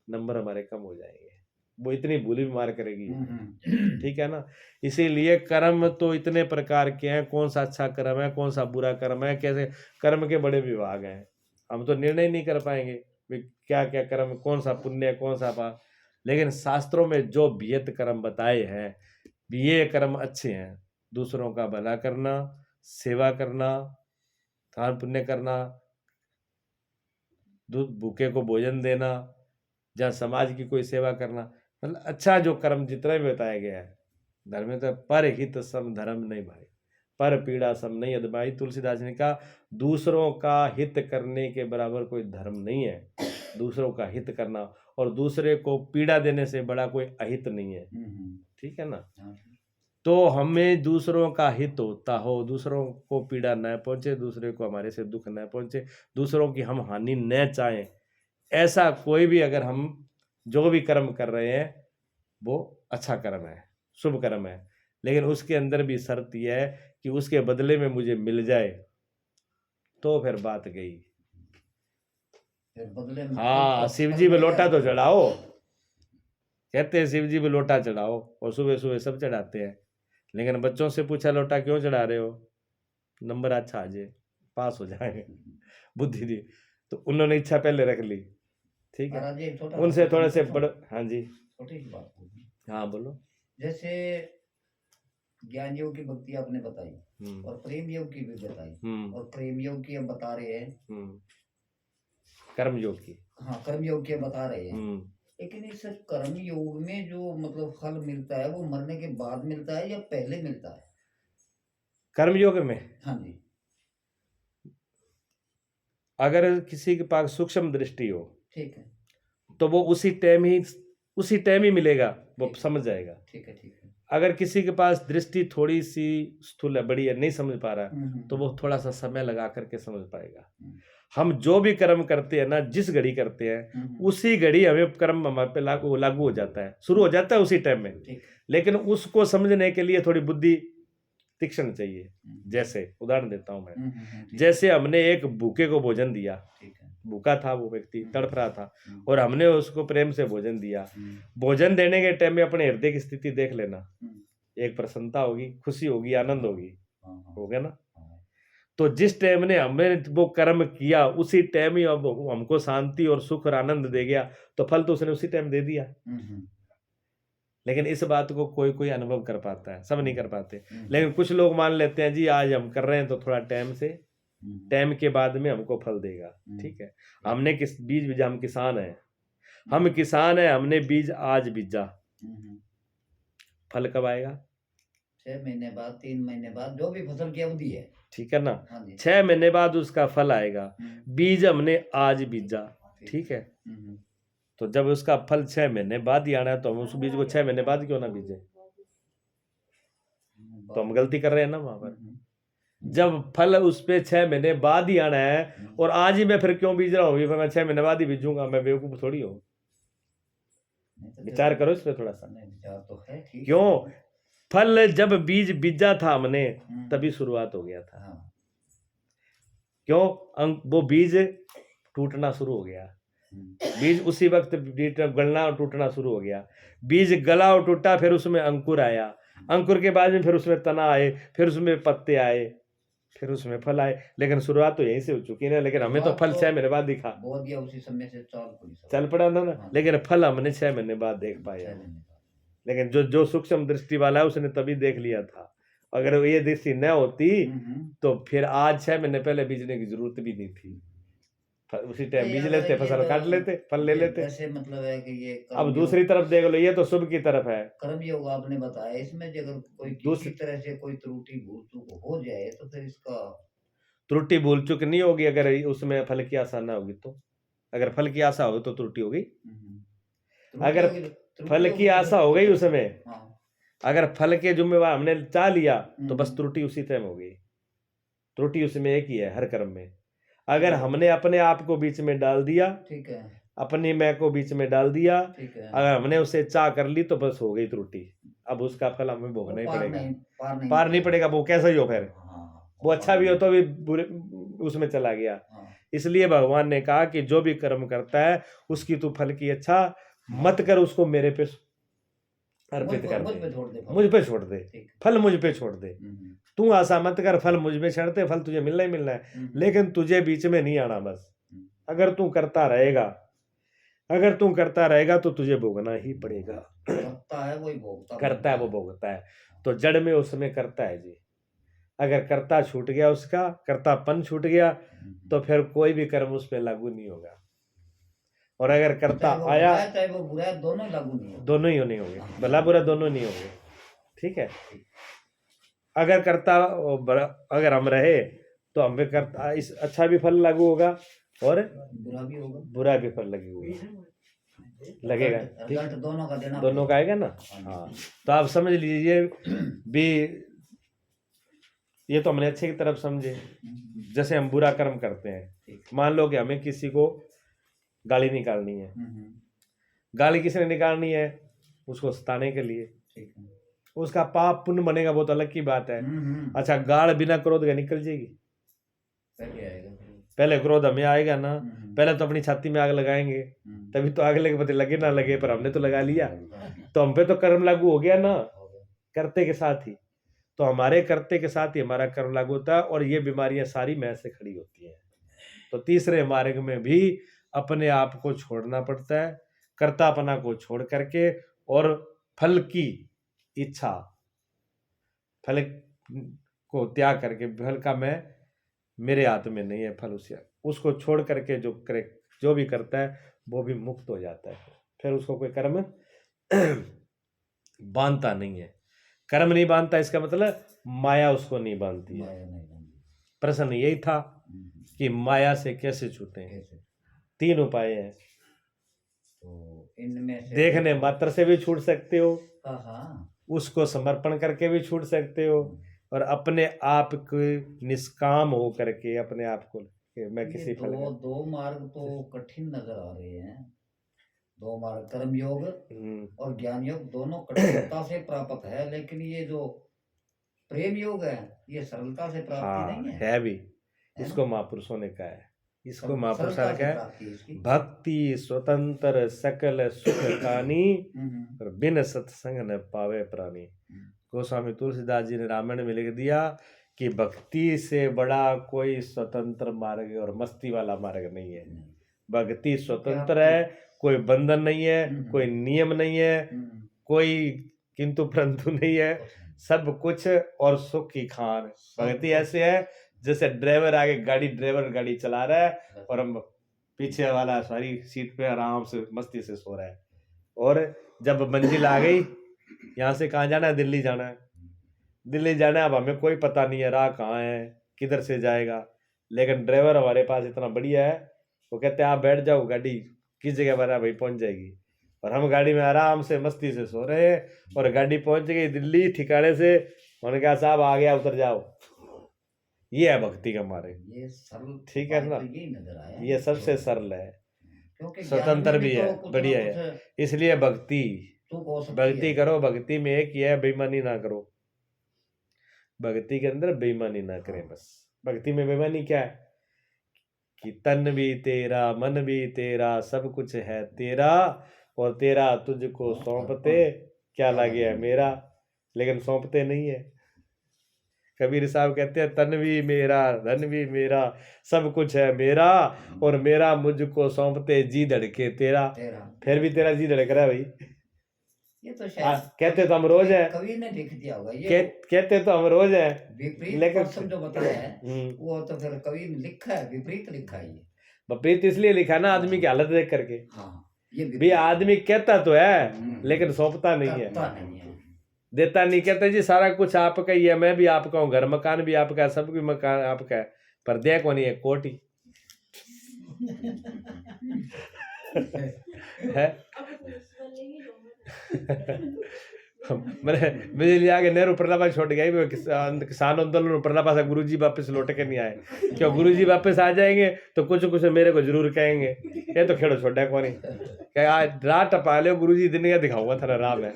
Speaker 1: नंबर हमारे कम हो जाएंगे, वो इतनी भूल भी मार करेगी, ठीक है ना। इसीलिए कर्म तो इतने प्रकार के हैं, कौन सा अच्छा कर्म है, कौन सा बुरा कर्म है, कैसे कर्म के बड़े विभाग हैं, हम तो निर्णय नहीं कर पाएंगे क्या क्या कर्म, कौन सा पुण्य है कौन सा पाप। लेकिन शास्त्रों में जो विहित कर्म बताए हैं ये कर्म अच्छे हैं, दूसरों का भला करना, सेवा करना, दान पुण्य करना, भूखे को भोजन देना, या समाज की कोई सेवा करना, मतलब अच्छा जो कर्म जितना भी बताया गया है धर्म में। तो पर हित सम धर्म नहीं भाई, पर पीड़ा सम नहीं अदमाई। तुलसीदास ने कहा दूसरों का हित करने के बराबर कोई धर्म नहीं है, दूसरों का हित करना, और दूसरे को पीड़ा देने से बड़ा कोई अहित नहीं है, ठीक है ना। तो हमें दूसरों का हित होता हो, दूसरों को पीड़ा न पहुंचे, दूसरे को हमारे से दुख न पहुंचे, दूसरों की हम हानि न चाहें, ऐसा कोई भी अगर हम जो भी कर्म कर रहे हैं वो अच्छा कर्म है, शुभ कर्म है। लेकिन उसके अंदर भी शर्त यह है कि उसके बदले में मुझे मिल जाए, तो फिर बात गई।
Speaker 2: बदले में
Speaker 1: हाँ, शिव जी में लोटा तो चढ़ाओ, कहते हैं शिव जी में लोटा चढ़ाओ, और सुबह सुबह सब चढ़ाते हैं। लेकिन बच्चों से पूछा लोटा क्यों चढ़ा रहे हो, नंबर अच्छा आ जाए, पास हो जाए, बुद्धि दी, तो उन्होंने इच्छा पहले रख ली, ठीक है। उनसे थोड़े से बड़े, हाँ जी,
Speaker 2: छोटी सी बात होगी,
Speaker 1: हाँ बोलो।
Speaker 2: जैसे ज्ञान योग की भक्ति आपने बताई और प्रेम योग की भी बताई और प्रेम योग की हम बता रहे हैं,
Speaker 1: कर्म योग की,
Speaker 2: हाँ कर्म योग की हम बता रहे हैं। लेकिन इस कर्म योग में जो मतलब फल मिलता है वो मरने के बाद मिलता है या पहले मिलता है?
Speaker 1: कर्म योग में
Speaker 2: हाँ जी,
Speaker 1: अगर किसी के पास सूक्ष्म दृष्टि हो
Speaker 2: ठीक है,
Speaker 1: तो वो उसी टाइम ही मिलेगा, वो समझ जाएगा।
Speaker 2: ठीक है, ठीक है।
Speaker 1: अगर किसी के पास दृष्टि थोड़ी सी स्थूल है, बड़ी है, नहीं समझ पा रहा तो वो थोड़ा सा समय लगा करके समझ पाएगा। हम जो भी कर्म करते हैं ना, जिस घड़ी करते हैं उसी घड़ी हमें कर्म हमारे पे लागू हो जाता है, शुरू हो जाता है उसी टाइम में। लेकिन उसको समझने के लिए थोड़ी बुद्धि तीक्ष्ण चाहिए। जैसे उदाहरण देता हूं मैं, जैसे हमने एक भूखे को भोजन दिया, भूखा था वो व्यक्ति, तड़प रहा था, और हमने उसको प्रेम से भोजन दिया। भोजन देने के टाइम में अपने हृदय की स्थिति देख लेना, एक प्रसन्नता होगी, खुशी होगी, आनंद होगी, हो गया ना। तो जिस टाइम ने हमने वो कर्म किया उसी टाइम ही अब हमको शांति और सुख और आनंद दे गया, तो फल तो उसने उसी टाइम दे दिया। लेकिन इस बात को कोई कोई अनुभव कर पाता है, सब नहीं कर पाते। लेकिन कुछ लोग मान लेते हैं जी आज हम कर रहे हैं तो थोड़ा टाइम के बाद में हमको फल देगा। ठीक है, हमने बीज बीजा, हम किसान हैं, हमने बीज आज बीजा, फल कब आएगा?
Speaker 2: 6 महीने बाद, 3 महीने बाद, जो भी फसल की अवधि है,
Speaker 1: ठीक है ना। 6 महीने बाद उसका फल आएगा। बीज हमने आज बीजा, ठीक है, तो जब उसका फल 6 महीने बाद ही आना है तो हम उस बीज को 6 महीने बाद क्यों ना बीजे? तो हम गलती कर रहे हैं ना वहां पर। जब फल उस पे 6 महीने बाद ही आना है और आज ही मैं फिर क्यों बीज रहा हूँ? मैं 6 महीने बाद ही बीजूंगा, मैं बेवकूफ थोड़ी हूँ। विचार करो इस पे थोड़ा सा।
Speaker 2: विचार तो है, ठीक।
Speaker 1: क्यों? फल जब बीज बीजा था हमने तभी शुरुआत हो गया था। क्यों? वो बीज टूटना शुरू हो गया, बीज उसी वक्त गलना और टूटना शुरू हो गया। बीज गला और टूटा, फिर उसमें अंकुर आया, अंकुर के बाद में फिर उसमें तना आए, फिर उसमें पत्ते आए, फिर उसमें फल आए। लेकिन शुरुआत तो यहीं से हो चुकी है। लेकिन हमें तो फल 6 महीने बाद दिखा,
Speaker 2: उसी समय से
Speaker 1: चल पड़ा था ना। लेकिन फल हमने 6 महीने बाद देख पाया। लेकिन जो सूक्ष्म दृष्टि वाला है उसने तभी देख लिया था। अगर ये दृष्टि न होती तो फिर आज 6 महीने पहले बीजने की जरूरत भी नहीं थी। उसी टाइम बीज लेते, फसल काट लेते, फल ले लेते।
Speaker 2: ऐसे मतलब है कि ये
Speaker 1: अब दूसरी तरफ देख लो, ये तो शुभ की तरफ है।
Speaker 2: कर्म योग आपने बताया, इसमें अगर कोई किसी तरह से कोई त्रुटि भूल चूक हो जाए तो फिर इसका
Speaker 1: त्रुटि भूल चूक नहीं होगी अगर उसमें फल की आशा ना होगी तो। अगर फल की आशा होगी तो त्रुटि होगी। अगर फल की आशा हो गई उसमें, अगर फल के जिम्मेवार हमने चाह लिया तो बस त्रुटि उसी टाइम हो गई। त्रुटि उसमें एक ही है हर कर्म में। अगर हमने अपने आप को बीच में डाल दिया,
Speaker 2: ठीक है, अपनी
Speaker 1: मैं को बीच में डाल दिया, अगर हमने उसे चाह कर ली तो बस हो गई त्रुटि। अब उसका फल हमें भोगना ही पड़ेगा, पार नहीं पड़ेगा। वो कैसा ही हो, फिर वो अच्छा भी हो तो भी बुरे उसमें चला गया। इसलिए भगवान ने कहा कि जो भी कर्म करता है उसकी तू फल की अच्छा मत कर, उसको मेरे पे अर्पित कर दे, मुझ पे छोड़ दे, फल मुझ पे छोड़ दे। तू आशा मत कर, फल मुझ पे छोड़ दे, फल तुझे मिलना ही मिलना है। लेकिन तुझे बीच में नहीं आना बस। अगर तू करता रहेगा तो तुझे भोगना ही पड़ेगा।
Speaker 2: करता है वही भोगता,
Speaker 1: करता है वो भोगता है। तो जड़ में उसमें करता है जी। अगर कर्ता छूट गया, उसका कर्तापन छूट गया तो फिर कोई भी कर्म उस पर लागू नहीं होगा। और अगर कर्ता आया,
Speaker 2: चाहे वो बुरा, दोनों लागू नहीं,
Speaker 1: दोनों ही नहीं होंगे, भला बुरा दोनों नहीं होंगे। ठीक है, अगर कर्ता अगर हम रहे तो हम कर्ता इस अच्छा भी फल लागू होगा और बुरा भी फल लगेगा। दोनों का आएगा ना। हाँ, तो आप समझ लीजिए भी, ये तो हमने अच्छे की तरफ समझे। जैसे हम बुरा कर्म करते हैं, मान लो कि हमें किसी को गाली निकालनी है, गाली किसने निकालनी है? उसको सताने के लिए। उसका पाप पुण्य बनेगा वो तो अलग की बात है। अच्छा, गाल बिना क्रोध के निकल जाएगी? पहले क्रोध हमें आएगा ना। पहले तो अपनी छाती में आग लगाएंगे, तभी तो आग लगे, पता लगे ना लगे, पर हमने तो लगा लिया तो हम पे तो कर्म लागू हो गया ना, करते के साथ ही। तो हमारे करते के साथ ही हमारा कर्म लागू होता है और ये बीमारियां सारी मैं से खड़ी होती हैं। तो तीसरे मार्ग में भी अपने आप को छोड़ना पड़ता है, कर्तापना को छोड़ करके, और फल की इच्छा, फल को त्याग करके, फल का मैं मेरे हाथ में नहीं है फल, उसको छोड़ करके जो करे, जो भी करता है वो भी मुक्त हो जाता है। फिर उसको कोई कर्म बांधता नहीं है। कर्म नहीं बांधता इसका मतलब माया उसको नहीं बांधती है।
Speaker 2: माया नहीं बनती।
Speaker 1: प्रश्न यही था कि माया से कैसे छूटे हैं।
Speaker 2: कैसे?
Speaker 1: 3 उपाय हैं।
Speaker 2: तो इनमें से
Speaker 1: देखने मात्र से भी छूट सकते हो,
Speaker 2: हाँ हाँ,
Speaker 1: उसको समर्पण करके भी छूट सकते हो, और अपने आप के निष्काम हो करके अपने आप को कि मैं
Speaker 2: ये
Speaker 1: किसी फल का
Speaker 2: दो मार्ग तो कठिन नजर आ रहे हैं। 2 मार्ग, कर्म योग और ज्ञान योग, दोनों कठिनता से प्राप्त है, लेकिन ये जो प्रेम योग है ये सरलता से प्राप्ति
Speaker 1: हाँ
Speaker 2: नहीं है।
Speaker 1: है भी।
Speaker 2: है
Speaker 1: इसको
Speaker 2: ना?
Speaker 1: महापुरुषों ने कहा है, इसको
Speaker 2: सरलता
Speaker 1: महापुरुषों ने
Speaker 2: से
Speaker 1: कहा है,
Speaker 2: प्राप्ति है इसकी।
Speaker 1: भक्ति स्वतंत्र सकल सुख कानी,
Speaker 2: हम्म,
Speaker 1: और बिन सत्संग न पावे प्राणी। गोस्वामी तुलसीदास जी ने रामायण में लिख दिया कि भक्ति से बड़ा कोई स्वतंत्र मार्ग और मस्ती वाला मार्ग नहीं है। भक्ति स्वतंत्र है, कोई बंधन नहीं है, कोई नियम नहीं है, कोई किंतु परंतु नहीं है, सब कुछ और सुख की खान। भक्ति ऐसे है जैसे ड्राइवर आगे ड्राइवर गाड़ी चला रहा है और हम पीछे वाला सारी सीट पे आराम से मस्ती से सो रहा है, और जब मंजिल आ गई, यहाँ से कहाँ जाना है, दिल्ली जाना है, दिल्ली जाना है, अब हमें कोई पता नहीं है राह कहाँ है, किधर से जाएगा, लेकिन ड्राइवर हमारे पास इतना बढ़िया है, वो कहते हैं आप बैठ जाओ, गाड़ी किस जगह पर है भाई पहुंच जाएगी, और हम गाड़ी में आराम से मस्ती से सो रहे हैं, और गाड़ी पहुंच गई दिल्ली ठिकाने से, उन्होंने कहा साहब आ गया उतर जाओ। ये है भक्ति का मार्ग,
Speaker 2: ये सरल,
Speaker 1: ठीक है ना,
Speaker 2: तो यही नजर आया
Speaker 1: ये सबसे सरल है,
Speaker 2: क्योंकि
Speaker 1: स्वतंत्र भी है, बढ़िया है। इसलिए भक्ति करो, भक्ति में एक ही है, बेईमानी ना करो, भक्ति के अंदर बेईमानी ना करें। बस भक्ति में बेईमानी क्या है कि तन भी तेरा, मन भी तेरा, सब कुछ है तेरा, और तेरा तुझको सौंपते क्या लगे है मेरा, लेकिन सौंपते नहीं है। कबीर साहब कहते हैं तन भी मेरा, धन भी मेरा, सब कुछ है मेरा, और मेरा मुझको सौंपते जी धड़के तेरा। फिर भी तेरा जी धड़क रहा है भाई।
Speaker 2: ये तो शायद
Speaker 1: कहते तो हम रोज है,
Speaker 2: कवि ने लिख दिया होगा ये,
Speaker 1: कहते तो हम रोज है,
Speaker 2: विपरीत पक्ष जो बताया है वो तो फिर कवि ने लिखा है, विपरीत लिखा है। ये
Speaker 1: विपरीत इसलिए लिखा ना आदमी की हालत देख करके।
Speaker 2: हाँ, ये
Speaker 1: भी आदमी कहता तो है लेकिन सौंपता नहीं है, देता नहीं। कहते जी सारा कुछ आपका ही है, मैं भी आपका हूँ, घर मकान भी आपका है, सब भी मकान आपका है, पर दे को नहीं है कोटी है। मैंने मुझे लिया के नेहरू प्रलापा छोड़ गया, किसान आंदोलन प्रलापा से गुरुजी वापस लौट के नहीं आए, क्यों गुरुजी वापस आ जाएंगे तो कुछ कुछ मेरे को जरूर कहेंगे, ये तो खेड़ो छोड़ा को नहीं क्या आज रात टपा लो गुरुजी दिन का दिखाऊंगा थारा राम है,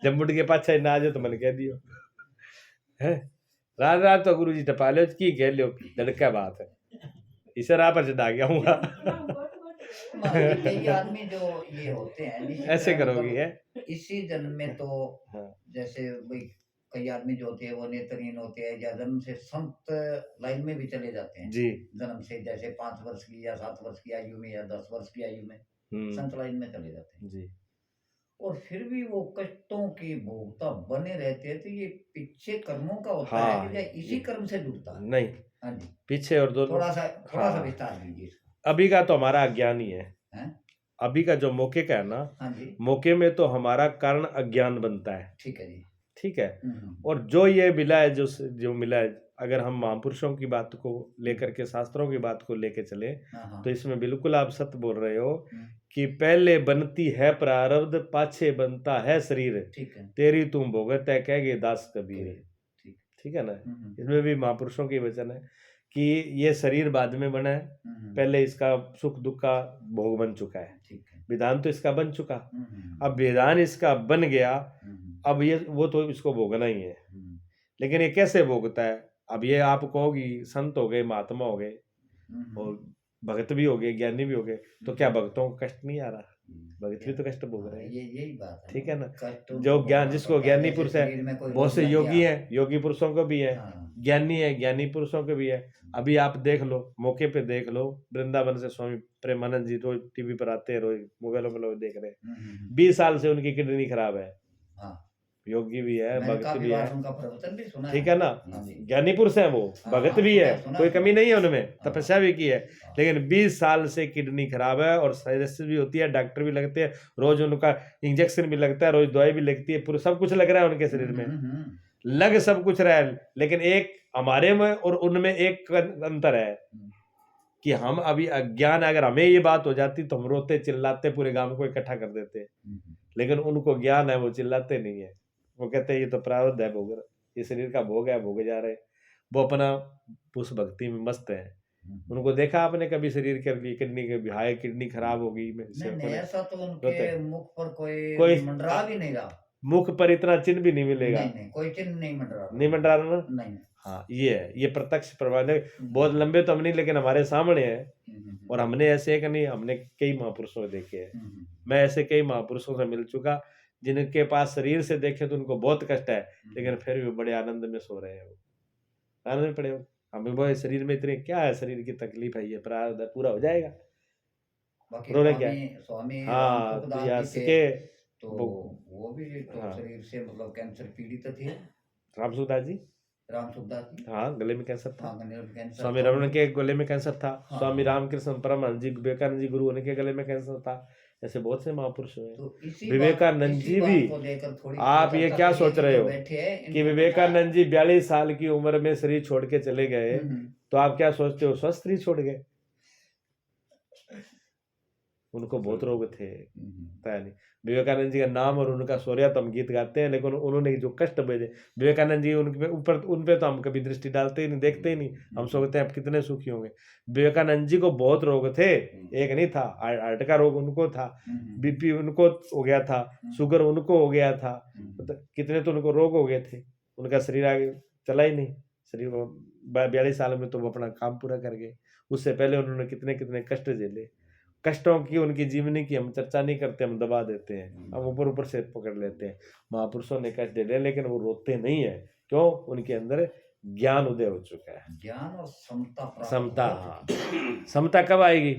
Speaker 1: जब मुड़ के पाछा ना आ जाओ तो मैंने कह दियो है, रात रात तो गुरुजी टपा लो की कह लो, लड़का बात है, इसे राह पर चढ़ा गया हूँ।
Speaker 2: कई आदमी जो ये होते हैं
Speaker 1: ऐसे करोगी है
Speaker 2: इसी जन्म में तो जैसे भाई कई आदमी जो होते हैं वो नेत्रहीन होते हैं, या जन्म से संत लाइन में भी चले जाते हैं
Speaker 1: जी,
Speaker 2: जन्म से, जैसे 5 वर्ष की या 7 वर्ष की आयु में या 10 वर्ष की आयु में संत लाइन में चले जाते हैं
Speaker 1: जी,
Speaker 2: और फिर भी वो कष्टों की भोगता बने रहते हैं। तो ये पीछे कर्मों का होता
Speaker 1: हाँ,
Speaker 2: है कि इसी कर्म से जुड़ता है?
Speaker 1: नहीं
Speaker 2: हाँ जी,
Speaker 1: पीछे और दोनों
Speaker 2: थोड़ा सा विस्तार दीजिए।
Speaker 1: अभी का तो हमारा अज्ञान ही है, अभी का जो मौके का है ना,
Speaker 2: हाँ जी,
Speaker 1: मौके में तो हमारा कारण अज्ञान बनता है,
Speaker 2: ठीक है जी,
Speaker 1: ठीक है। और जो ये मिला है, जो मिला है, अगर हम महापुरुषों की बात को लेकर के, शास्त्रों की बात को लेकर चले, तो इसमें बिल्कुल आप सत्य बोल रहे हो कि पहले बनती है प्रारब्ध, पाछे बनता है शरीर, तेरी तुम भोगत है कहेगे दास कबीर, ठीक है ना। इसमें भी महापुरुषों की वचन है कि ये शरीर बाद में बना है, पहले इसका सुख दुख का भोग बन चुका है, विधान तो इसका बन चुका, अब विधान इसका बन गया, अब ये वो तो इसको भोगना ही है, लेकिन ये कैसे भोगता है। अब ये आप कहोगी संत हो गए, महात्मा हो गए और भगत भी हो गए, ज्ञानी भी हो गए, तो क्या भक्तों को कष्ट नहीं आ रहा, भगत भी तो कष्ट भोग रहे हैं,
Speaker 2: यही बात है,
Speaker 1: ठीक है ना। जो ज्ञान जिसको ज्ञानी पुरुष है, बहुत से योगी हैं, योगी पुरुषों को भी है, ज्ञानी है, ज्ञानी पुरुषों को भी है। अभी आप देख लो, मौके पे देख लो, वृंदावन से स्वामी प्रेमानंद जी रोज टीवी पर आते हैं, रोज मोबाइलों में लोग देख रहे हैं, 20 साल से उनकी किडनी खराब है, योगी भी है,
Speaker 2: मैंने
Speaker 1: भगत
Speaker 2: काफी
Speaker 1: भी
Speaker 2: बार
Speaker 1: है,
Speaker 2: उनका प्रवचन भी सुना
Speaker 1: ठीक है ना।
Speaker 2: हाँ जी।
Speaker 1: ज्ञानी पुरुष है वो,
Speaker 2: हाँ,
Speaker 1: भगत
Speaker 2: हाँ,
Speaker 1: भी है,
Speaker 2: सुना
Speaker 1: कोई
Speaker 2: सुना।
Speaker 1: कमी नहीं है उनमें,
Speaker 2: हाँ।
Speaker 1: तपस्या भी की है।
Speaker 2: हाँ।
Speaker 1: लेकिन 20 साल से किडनी खराब है और साइरोसिस भी होती है, डॉक्टर भी लगते हैं, रोज उनका इंजेक्शन भी लगता है, रोज दवाई भी लगती है, पूरा सब कुछ लग रहा है उनके शरीर में, लग सब कुछ रहा है। लेकिन एक हमारे में और उनमें एक अंतर है कि हम अभी अज्ञान, अगर हमें ये बात हो जाती तो हम रोते चिल्लाते पूरे गांव को इकट्ठा कर देते, लेकिन उनको ज्ञान है, वो चिल्लाते नहीं है, वो कहते हैं ये तो प्रारब्ध है, भोग, ये शरीर का भोग है, भोगे जा रहे, वो अपना उस भक्ति में मस्त है। उनको देखा आपने कभी शरीर के लिए किडनी के हाय किडनी खराब होगी
Speaker 2: नहीं, ऐसा तो उनके
Speaker 1: रोते।
Speaker 2: मुख पर कोई
Speaker 1: कोई
Speaker 2: मंडरा भी नहीं रहा,
Speaker 1: मुख पर इतना चिन्ह भी नहीं मिलेगा,
Speaker 2: नहीं कोई चिन्ह नहीं मंडरा रहा,
Speaker 1: नहीं मंडरा रहा ना।
Speaker 2: नहीं।
Speaker 1: हाँ ये है, ये प्रत्यक्ष प्रमाण है। बहुत लंबे तो हम नहीं, लेकिन हमारे सामने है, और हमने ऐसे एक नहीं, हमने कई महापुरुषों को देखे हैं। मैं ऐसे कई महापुरुषों से मिल चुका जिनके पास शरीर से देखे तो उनको बहुत कष्ट है, लेकिन फिर भी बड़े आनंद में सो रहे हैं, वो आनंद में पड़े हो। हमें वो शरीर में इतने क्या है, शरीर की तकलीफ है, ये प्रारब्ध है, पूरा हो जाएगा,
Speaker 2: बाकी
Speaker 1: रोने क्या
Speaker 2: स्वामी
Speaker 1: हाँ
Speaker 2: रामसुखदास जी थे,
Speaker 1: के
Speaker 2: तो वो भी तो
Speaker 1: हाँ।
Speaker 2: शरीर से मतलब कैंसर पीड़ित थे।
Speaker 1: रामसुखदास जी,
Speaker 2: रामसुखदास जी,
Speaker 1: हाँ गले में कैंसर था।
Speaker 2: हाँ, गले में कैंसर
Speaker 1: स्वामी
Speaker 2: था।
Speaker 1: रमन के गले में कैंसर था।
Speaker 2: हाँ।
Speaker 1: स्वामी रामकृष्ण परमहंस जी, विवेकानंद जी गुरु, उनके गले में कैंसर था। ऐसे बहुत से महापुरुष हुए।
Speaker 2: तो
Speaker 1: विवेकानंद जी भी, आप ये क्या सोच रहे हो कि विवेकानंद जी 42 साल की उम्र में शरीर छोड़ के चले गए, तो आप क्या सोचते हो स्वस्थ शरीर छोड़ गए? उनको बहुत रोग थे, पता नहीं। विवेकानंद जी का नाम और उनका शौर्य तो हम गीत गाते हैं, लेकिन उन्होंने जो कष्ट भेजे विवेकानंद जी, उनके ऊपर उन पे तो हम कभी दृष्टि डालते ही नहीं, देखते ही नहीं। हम सोचते हैं आप कितने सुखी होंगे। विवेकानंद जी को बहुत रोग थे, एक नहीं था, हार्ट का रोग उनको था, बीपी उनको हो गया था, शुगर उनको हो गया था, कितने तो उनको रोग हो गए थे। उनका शरीर आगे चला ही नहीं, शरीर 42 साल में तो वो अपना काम पूरा कर गए। उससे पहले उन्होंने कितने कितने कष्ट झेले। कष्टों की, उनकी जीवनी की हम चर्चा नहीं करते, हम दबा देते हैं, हम ऊपर ऊपर से पकड़ लेते हैं। महापुरुषों ने कष्ट झेले, लेकिन वो रोते नहीं है, क्यों? उनके अंदर ज्ञान उदय हो चुका है,
Speaker 2: ज्ञान और समता,
Speaker 1: समता। हाँ, समता कब आएगी?